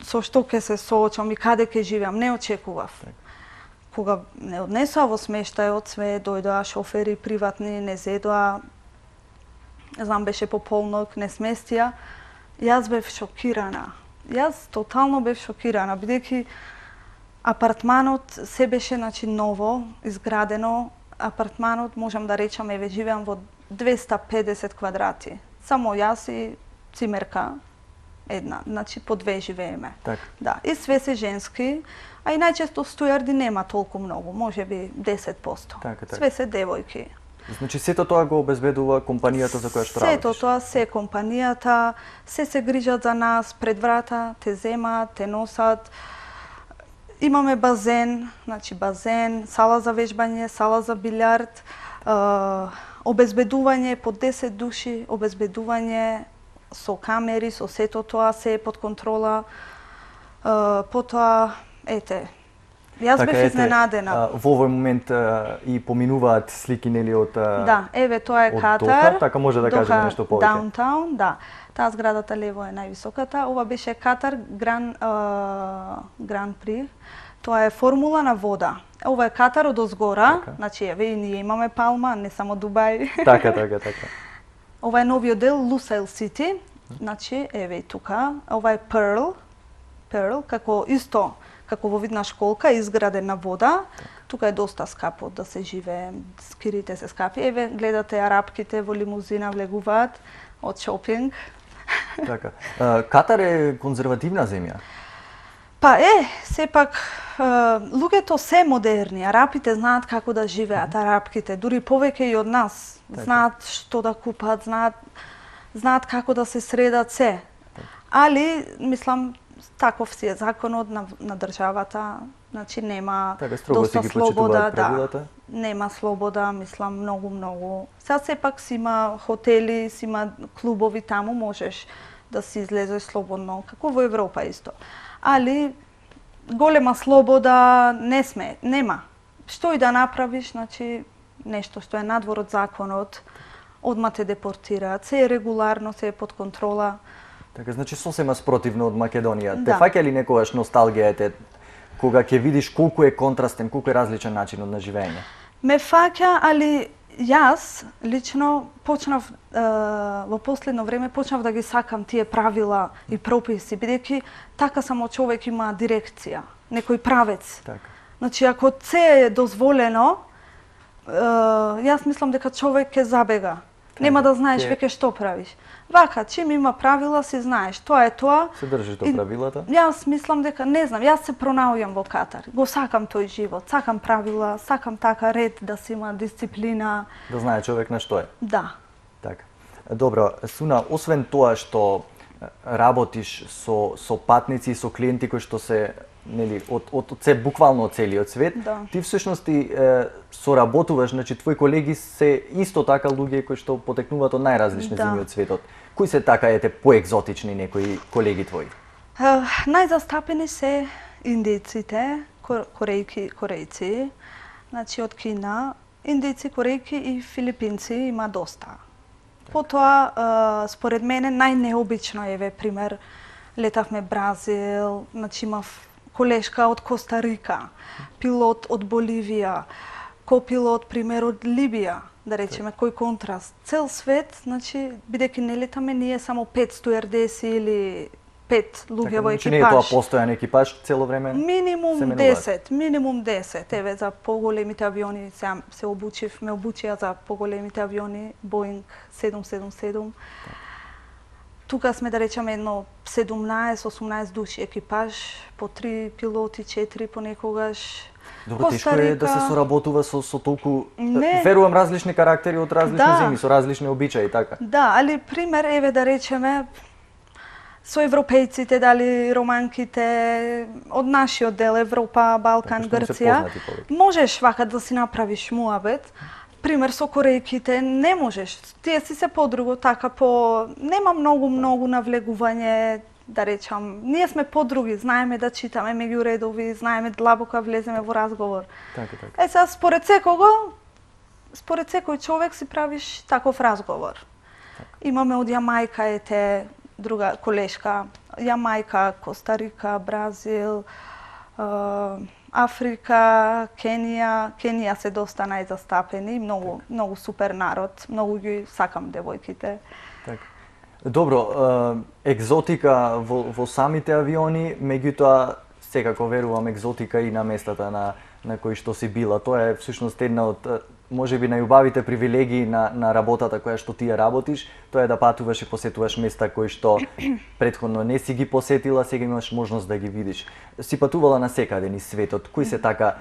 со што ќе се соочам и каде ќе живеам, не очекував. Кога не однесоа во смештајот, све дојдоа шофери приватни, не зедоа, знам беше пополнок, не сместија, јас бев шокирана. Јас тотално бев шокирана, бидејќи апартманот се беше ново, изградено. Апартманот, можам да речам, еве живеам во 250 квадрати. Само јас и цимерка една, значи по две живееме. Да, и све се женски, а и најчесто стујарди нема толку многу, можеби 10%. Све се девојки. Значи сето тоа го обезбедува компанијата за која што работиш? Сето тоа, се компанијата, се грижат за нас, пред врата те земат, те носат. Имаме базен, значи базен, сала за вежбање, сала за билјард, обезбедување под 10 души, обезбедување со камери, со сето тоа, се е под контрола. Потоа, ете, јас бев изненадена. Во овој момент и поминуваат слики нели од Да, еве тоа е Катар. Доха, така може да кажеме нешто повеќе. Даунтаун, да. Таа зградата лево е највисоката. Ова беше Катар Гран При. Тоа е формула на вода. Ова е Катар од озгора, значи еве и ние имаме Палма, не само Дубај. Така. Ова е новиот дел Лусайл Сити. Значи еве и тука. Ова е Pearl, како во видна школка, изграден на вода. Тука е доста скапо да се живее, скирите се скапи. Еве гледате арапките во лимузина влегуваат од шопинг. Така. Катар е конзервативна земја. Па сепак луѓето се модерни, арапите знаат како да живеат, арапките, дури повеќе и од нас. Знаат што да купат, знаат како да се средат се. Али, мислам, таков си е законот на државата, значи нема доста слобода, нема слобода, мислам, многу. Сега сепак си има хотели, си има клубови таму, можеш да си излезеш слободно, како во Европа исто. Али голема слобода нема. Што и да направиш, значи нешто што е надвор од законот, одма те депортираат, се е регуларно, се е под контрола. Така, значи сосема спротивно од Македонија. Те фаќа ли некогаш носталгијата кога ќе видиш колку е контрастен, колку е различен начинот на живење? Ме фаќа, али јас лично почнав во последно време почнав да ги сакам тие правила и прописи, бидејќи така само човек има дирекција, некој правец. Така. Значи ако се е дозволено, јас мислам дека човек ќе забега. Нема да знаеш веќе што правиш. Вака, чим има правила, си знаеш, тоа е тоа. Се држиш до правилата? Јас мислам дека, не знам, јас се пронаоѓам во Катар. Го сакам тој живот, сакам правила, сакам така ред да си има дисциплина. Да знае човек на што е. Да. Така. Добро, Суна, освен тоа што работиш со патници, со клиенти кои што се нели од се буквално од целиот свет, ти всушност соработуваш, значи твои колеги се исто така луѓе кои што потекнуваат од најразлични земји од светот. Кои се така поегзотични некои колеги твои? Најзастапени се индиците, корејци, значи од Кина, индици, корејки и филипинци има доста. Потоа, според мене, најнеобично е, пример, летавме Бразил, значи имав колешка од Коста Рика, пилот од Боливија, копилот пример од Либија, да речеме, кој контраст. Цел свет, значи, бидејќи не летаме ние само 5 стюардеси или 5 луѓе во Значи не е тоа екипаж. постојан екипаж цело време? Минимум се менуваат? 10, минимум 10. Еве за поголемите авиони се обучив, ме обучија за поголемите авиони Boeing 777. Тука сме да речеме едно 17-18 души екипаж, по 3 пилоти, 4 понекогаш. Добро, тешко е да се соработува со толку Не. верувам различни карактери од различни Да. земји, со различни обичаи, така. Да, али пример еве да речеме со европејците, дали романките од нашиот дел Европа, Балкан, Така што не се Грција, познати повеќе. можеш вака да си направиш муабет. Пример со корејките не можеш. Тие си се подруго така по нема многу навлегување, да речам. Ние сме подруги, знаеме да читаме меѓу редови, знаеме длабоко влеземе во разговор. Така, така. Сега според секој човек си правиш таков разговор. Имаме од Јамајка ете друга колешка, Јамајка, Коста Рика, Бразил, Африка, Кенија се доста најзастапени, многу супер народ, многу ги сакам девојките. Така. Добро, екзотика во самите авиони, меѓутоа секако верувам екзотика и на местата на кои што си била. Тоа е всушност една од можеби најубавите привилегии на работата која што ти ја работиш, тоа е да патуваш и посетуваш места кои што претходно не си ги посетила, сега имаш можност да ги видиш. Си патувала на секаде низ светот. Кои се така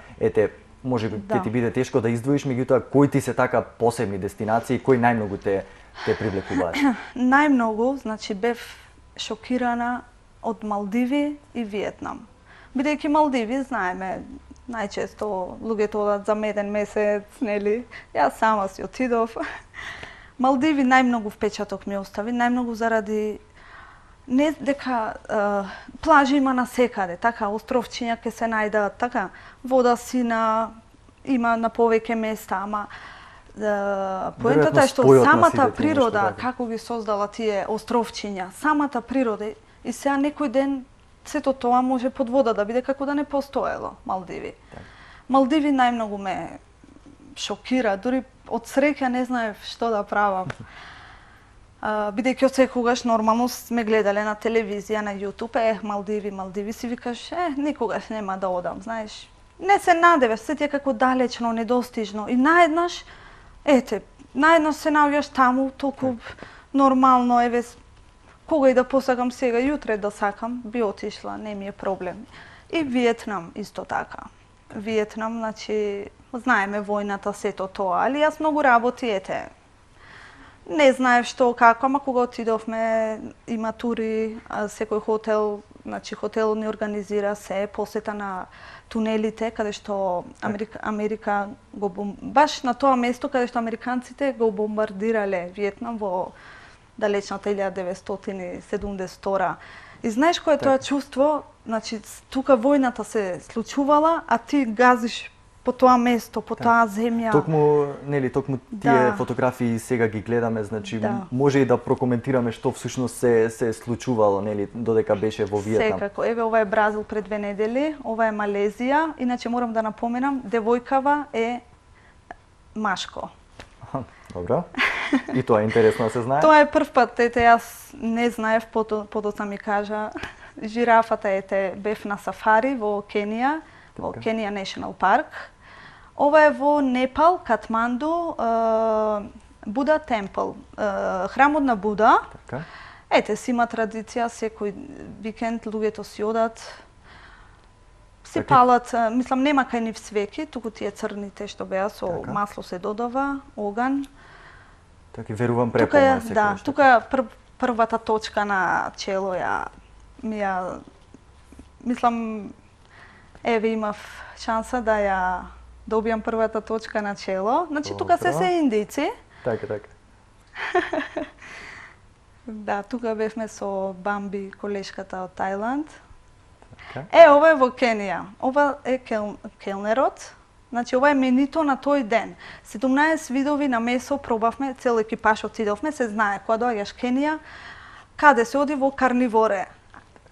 можеби ќе ти биде тешко да издвоиш, меѓутоа кои ти се така посебни дестинации, кои најмногу те привлекуваат? Најмногу, значи бев шокирана од Малдиви и Виетнам. Бидејќи Малдиви, знаеме, најчесто луѓето одат за меден месец, нели? Јас сама си отидов. Малдиви најмногу впечаток ми остави, најмногу заради не дека плажи има на секаде, така островчиња ќе се најдат, така вода сина има на повеќе места, ама поентата е што самата природа, како ги создала тие островчиња, самата природа и сега некој ден сето тоа може под вода да биде како да не постоело Малдиви. Малдиви најмногу ме шокира, дури од среќа не знаев што да правам. Бидејќи од секогаш нормално сме гледале на телевизија, на YouTube, Малдиви си викаш, никогаш нема да одам, знаеш. Не се надеваш, се ти е како далечно, недостижно и наеднаш се наоѓаш таму, толку нормално, еве, кога и да посакам сега, јутре да сакам, би отишла, не ми е проблем. И Виетнам исто така. Виетнам, значи, знаеме војната, сето тоа, али јас многу работи, не знаев што, како, ама кога отидовме, има тури, секој хотел, значи хотел ни организира се, посета на тунелите, каде што Америка баш на тоа место каде што американците го бомбардирале Виетнам во далечната 1972. И знаеш кој е тоа чувство, значи тука војната се случувала, а ти газиш по тоа место, по таа земја. Токму тие фотографии сега ги гледаме, значи може и да прокоментираме што всушност се случувало, нели, додека беше во Виетнам. Секако, еве ова е Бразил пред 2 недели, ова е Малезија, иначе морам да напоменам, девојкава е машко. Добро. И тоа е интересно да се знае. Тоа е прв пат, јас не знаев, подоцна ми кажа, жирафата бев на сафари во Кенија, во Кенија National Park. Ова е во Непал, Катманду, Буда Темпл, храмот на Буда. Така. Си има традиција, секој викенд луѓето си одат, си палат, мислам нема кај нив свеќи, туку тие црните што беа со масло се додава, оган. Така, верувам препомна секој. Да, тука првата точка на чело мислам, еве имав шанса да ја добијам првата точка на чело. Значи тука се индици. Така, така. Да, тука бевме со Бамби, колешката од Тајланд. Така. Ова е во Кенија. Ова е келнерот. Значи, ова е менито на тој ден. 17 видови на месо пробавме, цел екипаж отидовме, се знае, кога доаѓаш Кенија, каде се оди во карниворе.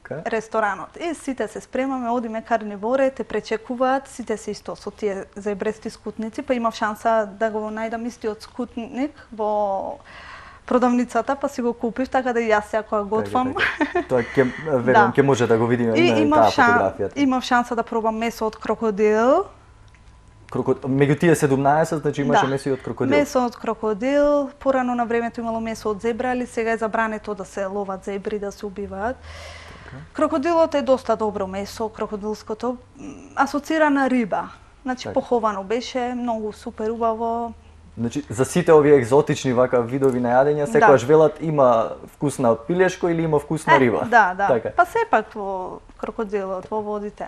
Така. ресторанот. И сите се спремаме, одиме карниворе, те пречекуваат, сите се исто со тие заебрести скутници, па имав шанса да го најдам истиот скутник во продавницата, па си го купив, така да и јас сега кога готвам. Така. Тоа ќе верувам ќе може да го видиме на таа фотографија. Имав шанса да пробам месо од крокодил. Меѓу тие 17, значи имаше месо и од крокодил. Месо од крокодил, порано на времето имало месо од зебра, али сега е забрането да се ловат зебри, да се убиваат. Крокодилот е доста добро месо, крокодилското, асоцира на риба. Значи поховано беше, многу супер убаво. Значи за сите овие екзотични вака видови на јадење секогаш велат има вкус на пилешко или има вкус на риба. Да. Така. Па сепак во крокодилот, во водите.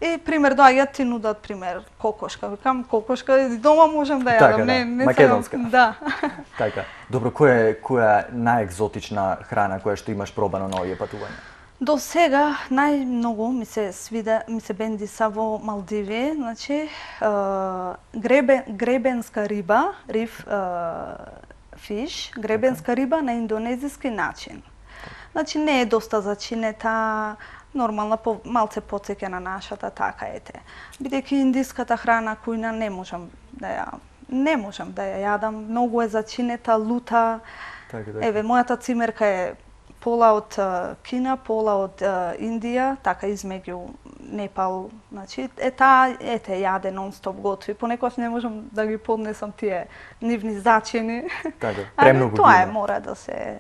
И пример доаѓаат ти нудат пример кокошка. Викам кокошка и дома можам да јадам, така, не македонска. Да. Така. Добро, која е најекзотична храна која што имаш пробано на овие патувања? До сега најмногу ми се бендиса во Малдиви, значи гребенска риба, риф фиш, гребенска риба на индонезиски начин. Значи не е доста зачинета, нормална, малце потсеќа на нашата, така ете. Бидејќи индиската храна кујна не можам да ја јадам, многу е зачинета, лута. Така. Еве, мојата цимерка е пола од Кина, пола од Индија, така измеѓу Непал, значи таа јаде нон-стоп готви. Понекогаш не можам да ги поднесам тие нивни зачини. Така, премногу ги тоа има. мора да се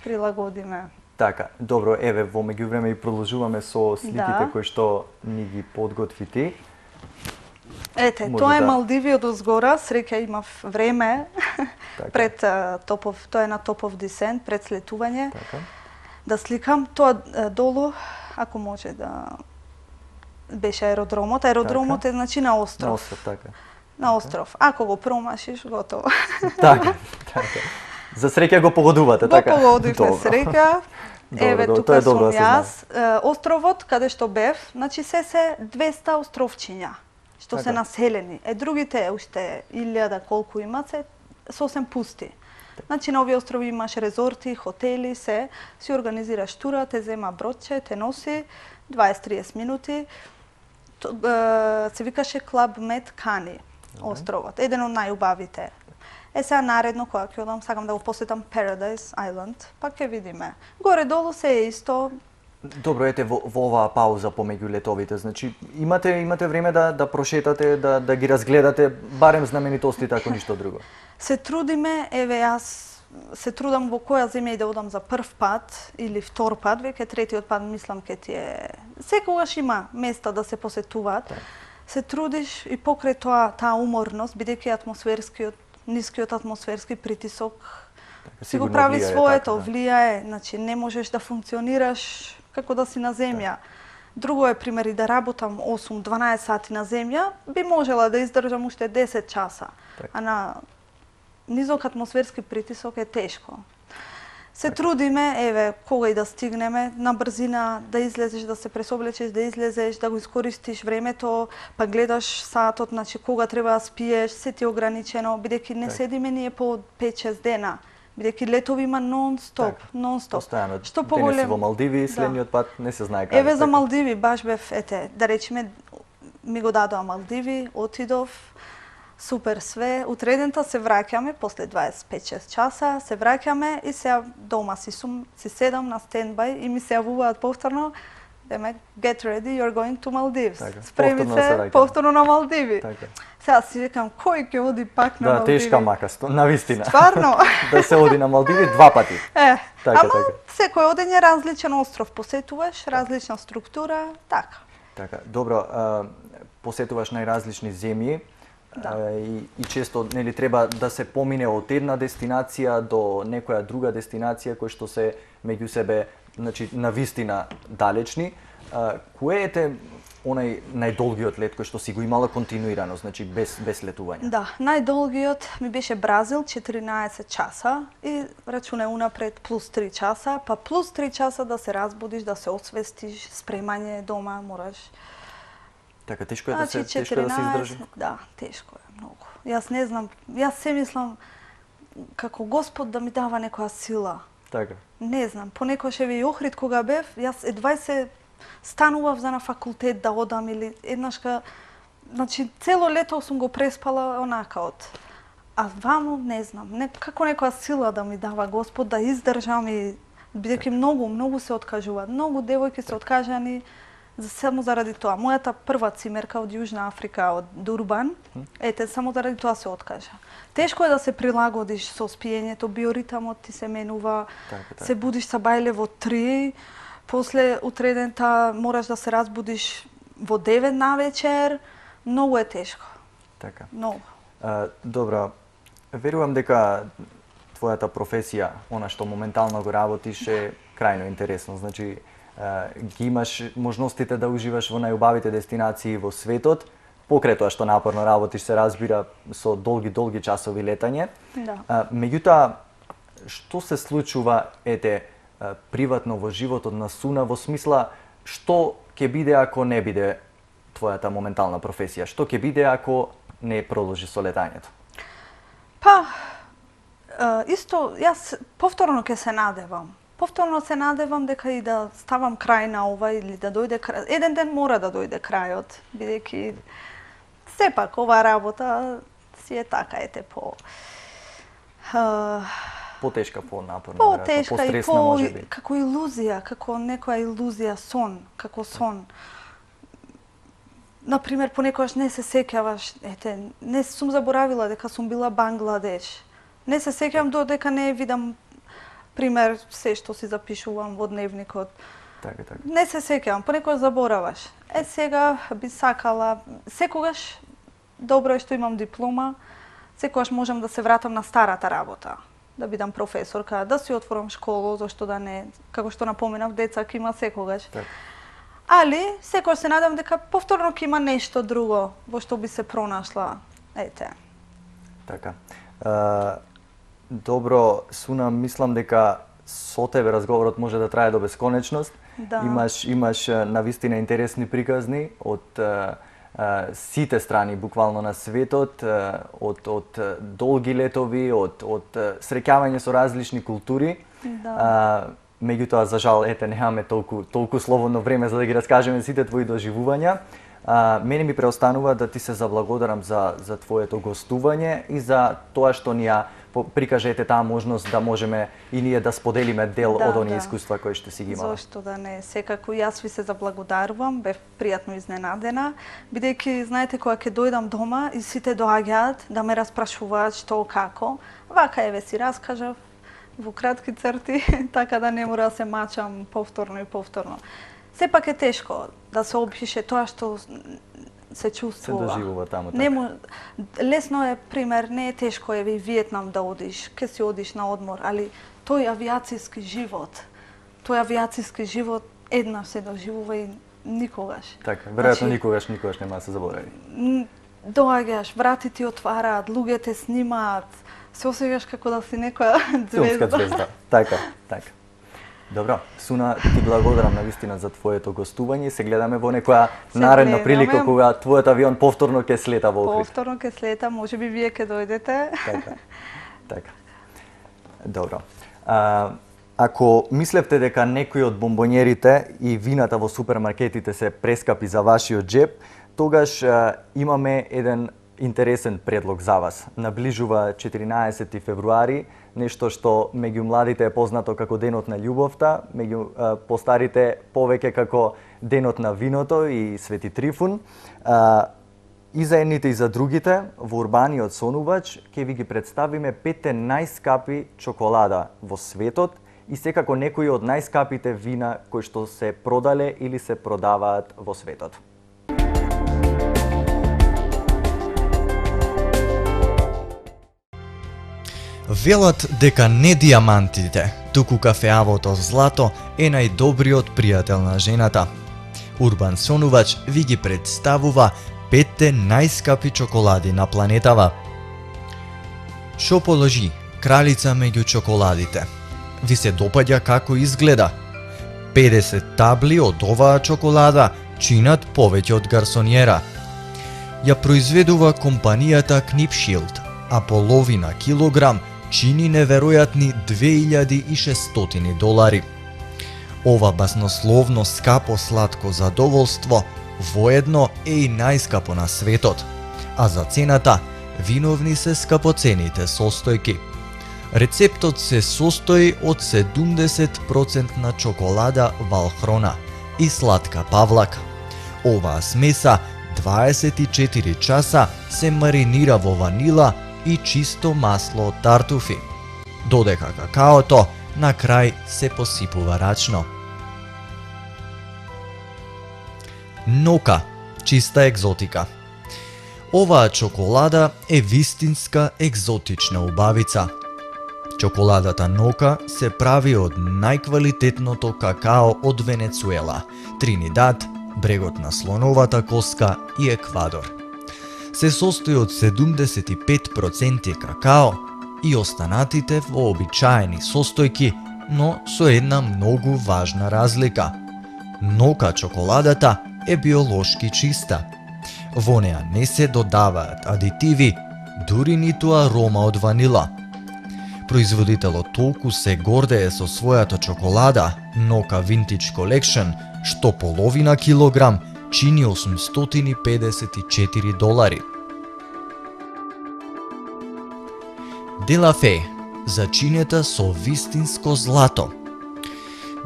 прилагодиме. Така, добро, еве во меѓувреме и продолжуваме со сликите кои што ни ги подготви ти. Ете, Може тоа е да- Малдиви од озгора, среќа имав време Така. пред тоа е на Top of Descent, пред слетување, Така. да сликам. Тоа долу, ако може да беше аеродромот. Аеродромот е значи на остров. На остров, така. На остров. Ако го промашиш, готово. Така. За среќа го погодувате, така? Го погодивме Добро. среќа. Еве, добро, тоа тука е добро сум да се јас. Островот, каде што бев, значи се 200 островчиња, што се Така. населени. Другите уште 1000 колку има, се сосем пусти. Значи на овие острови имаш резорти, хотели, си организираш тура, те зема бродче, те носи 20-30 минути. Се викаше Club Med Kani, островот, еден од најубавите. Сега наредно кога ќе одам, сакам да го посетам Paradise Island, па ќе видиме. Горе-долу се е исто. Добро, ете во оваа пауза помеѓу летовите, значи имате време да прошетате, да ги разгледате барем знаменитостите, ако ништо друго. Се трудиме, еве јас се трудам во која земја и да одам за прв пат или втор пат, веќе третиот пат мислам ке ти е. Секогаш има места да се посетуваат. Се трудиш и покрај таа уморност, бидејќи нискиот атмосферски притисок си го прави своето, влијае, значи не можеш да функционираш како да си на земја. Друго е пример и да работам 8-12 сати на земја, би можела да издржам уште 10 часа. А на низок атмосферски притисок е тешко. Се трудиме, еве, кога и да стигнеме, на брзина да излезеш, да се пресоблечеш, да излезеш, да го искористиш времето, па гледаш сатот, значи кога треба да спиеш, се ти е ограничено, бидејќи не седиме ние по 5-6 дена, бидејќи летови има нон-стоп. Постојано. Што Денес си во Малдиви, следниот пат не се знае каде. Еве за Малдиви баш бев, да речеме, ми го дадоа Малдиви, отидов, супер све. Утредента се враќаме, после 25-6 часа се враќаме и сега дома си седам на стендбај и ми се јавуваат повторно, get ready, you're going to Maldives. Спреми се, повторно на Малдиви. Сега си викам, кој ќе оди пак на Малдиви? Да, тешка мака, навистина. Стварно. Да се оди на Малдиви 2 пати. Ама секој одење е различен остров, посетуваш, различна структура, така. Така, добро, посетуваш најразлични земји. И често нели треба да се помине од една дестинација до некоја друга дестинација кои што се меѓу себе, значи навистина далечни. Кој е онај најдолгиот лет кој што си го имала континуирано, значи без летување? Да, најдолгиот ми беше Бразил, 14 часа и рачунај унапред плюс 3 часа, па плюс 3 часа да се разбудиш, да се освестиш, спремање дома, мораш. Така, тешко е да се издржи? Да, тешко е многу. Јас не знам, јас се мислам како Господ да ми дава некоја сила. Така. Не знам, понекогаш еве и Охрид кога бев, јас едва се станував за на факултет да одам или еднашка, значи цело лето сум го преспала онака од. А ваму не знам, како некоја сила да ми дава Господ да издржам и бидејќи многу се откажуваат. Многу девојки се откажани само заради тоа. Мојата прва цимерка од Јужна Африка, од Дурбан, само заради тоа се откажа. Тешко е да се прилагодиш со спиењето, биоритамот ти се менува, се будиш са бајле во 3, после утредента мораш да се разбудиш во 9 навечер, многу е тешко. Така. Многу. Добро, верувам дека твојата професија, она што моментално го работиш, е крајно интересно. Значи, ги имаш можностите да уживаш во најубавите дестинации во светот, покрај тоа што напорно работиш, се разбира, со долги часови летање. Да. Меѓутоа, што се случува, приватно во животот на Суна, во смисла, што ќе биде ако не биде твојата моментална професија? Што ќе биде ако не продолжи со летањето? Па, исто, јас повторно ќе се надевам. Повторно се надевам дека и да ставам крај на ова или да дојде крај. Еден ден мора да дојде крајот, бидејќи сепак ова работа си е така, Потешка, понапорна, потешка и постресна можеби. како илузија, како некоја илузија, сон, како сон. Например, понекогаш не се сеќаваш, не сум заборавила дека сум била Бангладеш. Не се сеќавам додека не видам пример се што си запишувам во дневникот. Така. Не се сеќавам, понекогаш забораваш. Сега би сакала, секогаш добро е што имам диплома, секогаш можам да се вратам на старата работа, да бидам професорка, да си отворам школа, зашто да не, како што напоменав, деца ќе има секогаш. Так. Али, секогаш се надам дека повторно ќе има нешто друго во што би се пронашла. Така. Добро, Суна, мислам дека со тебе разговорот може да трае до бесконечност. Да. Имаш навистина интересни приказни од сите страни буквално на светот, од долги летови, од среќавање со различни култури. Да. Меѓутоа, за жал, немаме толку слободно време за да ги раскажеме сите твои доживувања. Мене ми преостанува да ти се заблагодарам за твоето гостување и за тоа што ни ја прикажете таа можност да можеме и ние да споделиме дел од оние искуства кои што си ги имала. Зошто да не? Секако јас ви се заблагодарувам, бев пријатно изненадена, бидејќи знаете кога ќе дојдам дома и сите доаѓаат да ме распрашуваат што како, вака еве си раскажав во кратки црти, така да не мора да се мачам повторно и повторно. Сепак е тешко да се опише тоа што се чувствува. Се доживува таму така. Лесно е, пример, не е тешко еве и Виетнам да одиш, ке си одиш на одмор, али тој авиацијски живот еднаш се доживува и никогаш. Така, веројатно никогаш нема да се заборави. Доаѓаш, врати ти отвараат, луѓето снимаат, се осеќаш како да си некоја звезда. Филмска звезда. Така. Добро, Суна, ти благодарам навистина за твоето гостување. Се гледаме во некоја наредна прилика кога твојот авион повторно ќе слета во Охрид. Повторно ќе слета, можеби вие ќе дојдете. Така. Добро. Ако мислевте дека некои од бомбонjerите и вината во супермаркетите се прескапи за вашиот джеб, тогаш имаме еден интересен предлог за вас. Наближува 14 февруари, нешто што меѓу младите е познато како Денот на љубовта, меѓу постарите повеќе како Денот на виното и Свети Трифун. И за едните и за другите, во урбаниот сонувач ќе ви ги представиме 5 најскапи чоколада во светот и секако некои од најскапите вина кои што се продале или се продаваат во светот. Велат дека не диамантите, туку кафеавото злато е најдобриот пријател на жената. Урбан сонувач ви ги представува 5 најскапи чоколади на планетава. Шо положи, кралица меѓу чоколадите. Ви се допаѓа како изгледа? 50 табли од оваа чоколада чинат повеќе од гарсонјера. Ја произведува компанијата Knipschild, а половина килограм чини неверојатни $2600. Ова баснословно скапо сладко задоволство воедно е и најскапо на светот, а за цената виновни се скапоцените состојки. Рецептот се состои од 70% на чоколада Валхрона и сладка павлака. Оваа смеса 24 часа се маринира во ванила и чисто масло од тартуфи, додека какаото на крај се посипува рачно. Нока, чиста екзотика. Оваа чоколада е вистинска екзотична убавица. Чоколадата Нока се прави од најквалитетното какао од Венецуела, Тринидад, брегот на Слоновата коска и Еквадор. Се состои од 75% какао и останатите вообичаени состојки, но со една многу важна разлика. Нока чоколадата е биолошки чиста. Во неа не се додаваат адитиви, дури ниту арома од ванила. Производителот толку се гордее со својата чоколада, Нока Vintage Collection, што половина килограм чини $854. Делафе, зачинета со вистинско злато.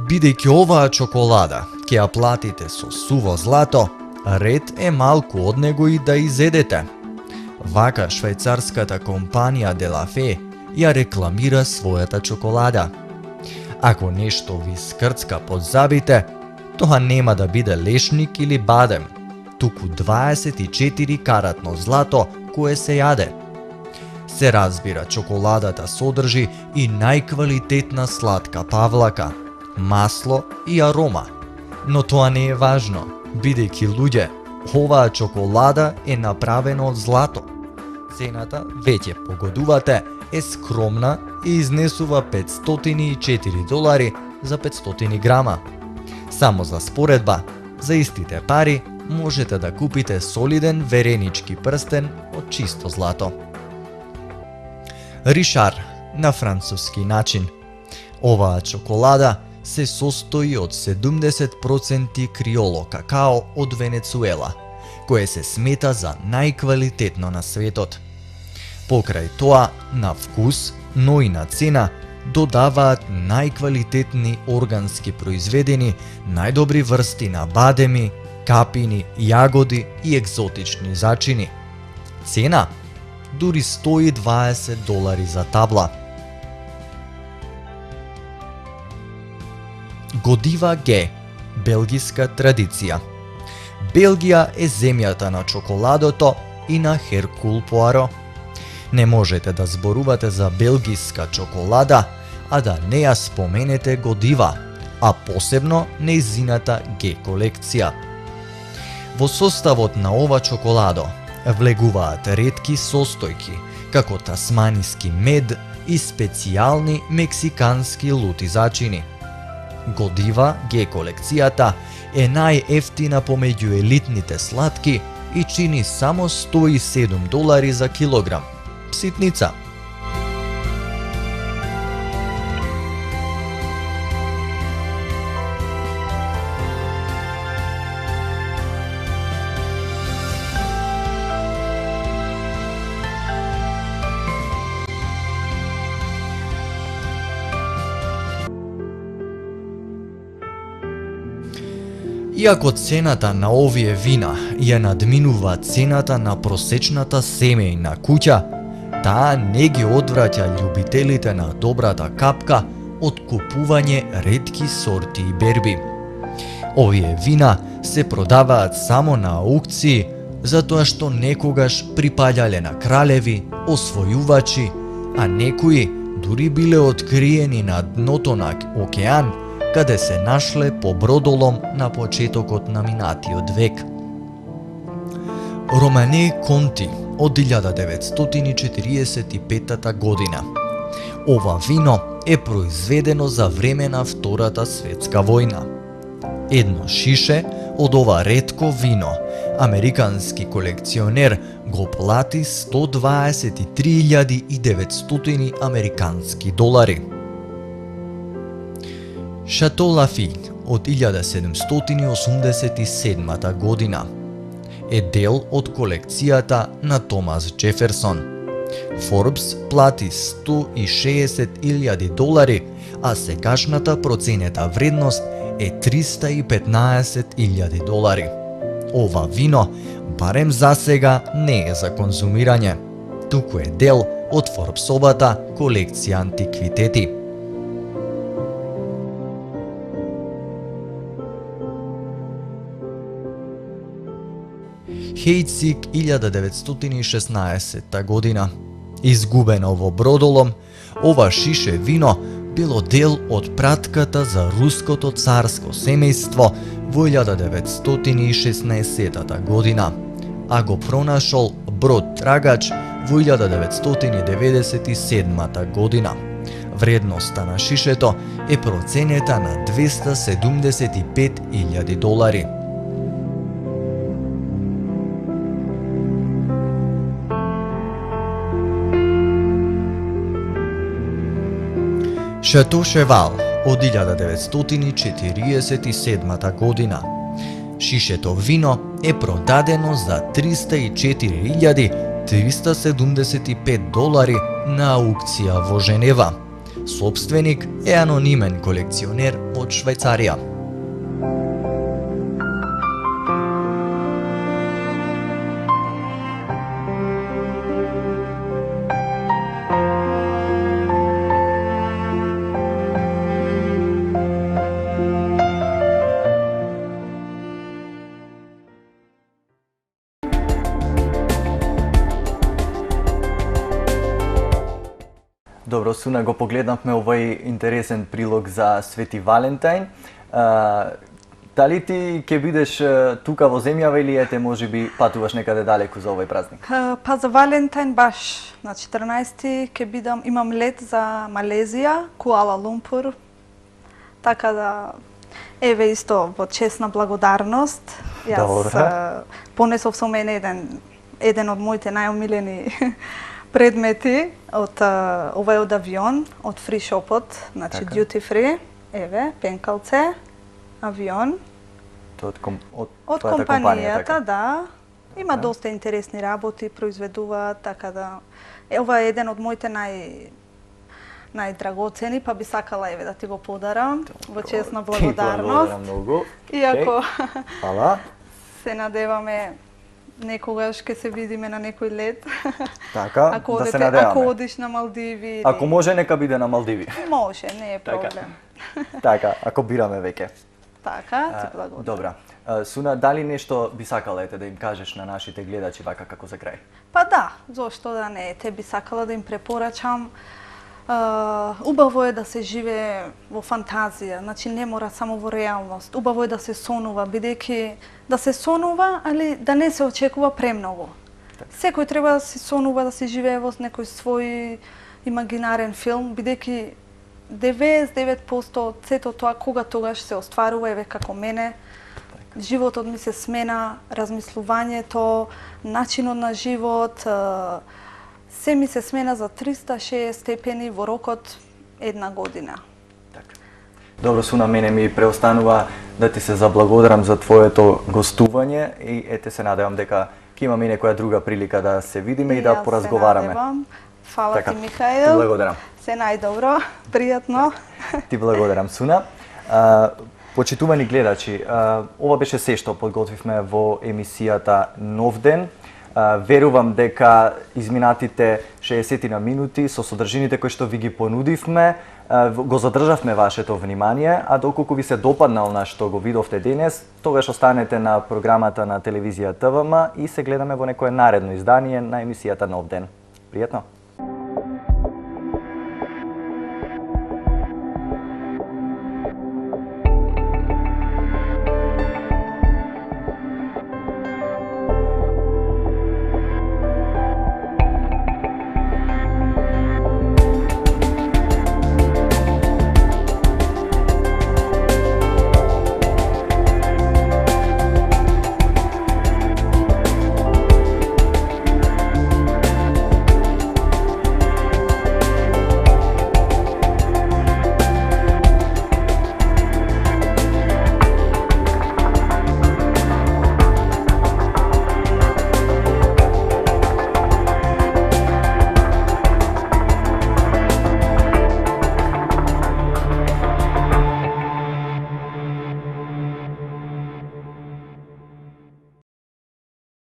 Бидејќи оваа чоколада ќе ја платите со суво злато, ред е малку од него и да изедете. Вака швајцарската компанија Делафе ја рекламира својата чоколада. Ако нешто ви скрцка под забите, тоа нема да биде лешник или бадем, туку 24 каратно злато кое се јаде. Се разбира, чоколадата содржи и најквалитетна сладка павлака, масло и арома. Но тоа не е важно, бидејќи луѓе, оваа чоколада е направена од злато. Цената, веќе погодувате, е скромна и изнесува $504 за 500 грама. Само за споредба, за истите пари можете да купите солиден веренички прстен од чисто злато. Ришар, на француски начин. Оваа чоколада се состои од 70% криоло какао од Венецуела, кое се смета за најквалитетно на светот. Покрај тоа, на вкус, но и на цена, додаваат најквалитетни органски произведени, најдобри врсти на бадеми, капини, јагоди и екзотични зачини. Цена? Дури $120 за табла. Годива Г. Белгиска традиција. Белгија е земјата на чоколадото и на Херкул Пуаро. Не можете да зборувате за белгиска чоколада, а да не ја споменете Годива, а посебно нејзината Г колекција. Во составот на ова чоколадо влегуваат ретки состојки, како тасманиски мед и специјални мексикански лути зачини. Годива Г колекцијата е најефтина помеѓу елитните сладки и чини само $107 за килограм. Ситница. Иако цената на овие вина ја надминува цената на просечната семејна куќа, таа не ги одвраќа љубителите на добрата капка од купување ретки сорти и берби. Овие вина се продаваат само на аукции, затоа што некогаш припаѓале на кралеви, освојувачи, а некои дури биле откриени на дното на океан, каде се нашле по бродолом на почетокот на минатиот век. Романе Конти од 1945 година. Ова вино е произведено за време на Втората светска војна. Едно шише од ова ретко вино Американски колекционер го плати 123.900 американски долари. Шато Лафит од 1787 година е дел од колекцијата на Томас Джеферсон. Форбс плати 160.000 долари, а сегашната проценета вредност е 315.000 долари. Ова вино, барем за сега, не е за конзумирање, туку е дел од Форбсовата колекција антиквитети. Хејцик 1916 година. Изгубено во бродолом, ова шише вино било дел од пратката за руското царско семејство во 1916 година, а го пронашол брод трагач во 1997 година. Вредноста на шишето е проценета на 275.000 долари. Шато Шевал од 1947 година. Шишето вино е продадено за 304.375 долари на аукција во Женева. Собственик е анонимен колекционер од Швајцарија. Добро, Суна, го погледнавме овој интересен прилог за Свети Валентајн. Дали ти ќе бидеш тука во земјава или ете можеби патуваш некаде далеку за овој празник? Па за Валентајн баш на 14 ќе бидам, имам лет за Малезија, Куала Лумпур. Така да еве исто во чест на благодарност. Јас понесов со мене еден од моите најомилени предмети од овој од авион, од фри шопот, значи duty free, еве, пенкалце, авион. Од компанијата, да. Има доста интересни работи, произведуваат, така да ова е еден од моите најдрагоцени, па би сакала еве да ти го подарам во чест на благодарност. Иако се надеваме некогаш ќе се видиме на некој лет. Така, да се надеваме. Ако одиш на Малдиви. Ако може, нека биде на Малдиви. Може, не е проблем. Така, ако бираме веќе. Така, ти благодарам. Добра. Суна, дали нешто би сакала ете да им кажеш на нашите гледачи вака како за крај? Па да, зошто да не, те би сакала да им препорачам. Убаво е да се живее во фантазија, значи не мора само во реалност. Убаво е да се сонува, бидејќи да се сонува, али да не се очекува премногу. Секој треба да се сонува, да се живее во некој свој имагинарен филм, бидејќи 99% од сето тоа кога тогаш се остварува, еве како мене. Животот ми се смена, размислувањето, начинот на живот, се ми се смена за 360 степени во рокот една година. Добро, Суна, мене ми преостанува да ти се заблагодарам за твоето гостување и ете се надевам дека ќе имаме и некоја друга прилика да се видиме и да поразговараме. Фала ти, Михаил. Ти благодарам. Се најдобро, пријатно. Ти благодарам, Суна. Почитувани гледачи, ова беше се што подготвивме во емисијата Нов ден. Верувам дека изминатите 60 на минути со содржините кои што ви ги понудивме, го задржавме вашето внимание, а доколку ви се допаднал на што го видовте денес, тогаш останете на програмата на телевизија ТВМ и се гледаме во некое наредно издание на емисијата Нов ден. Пријатно!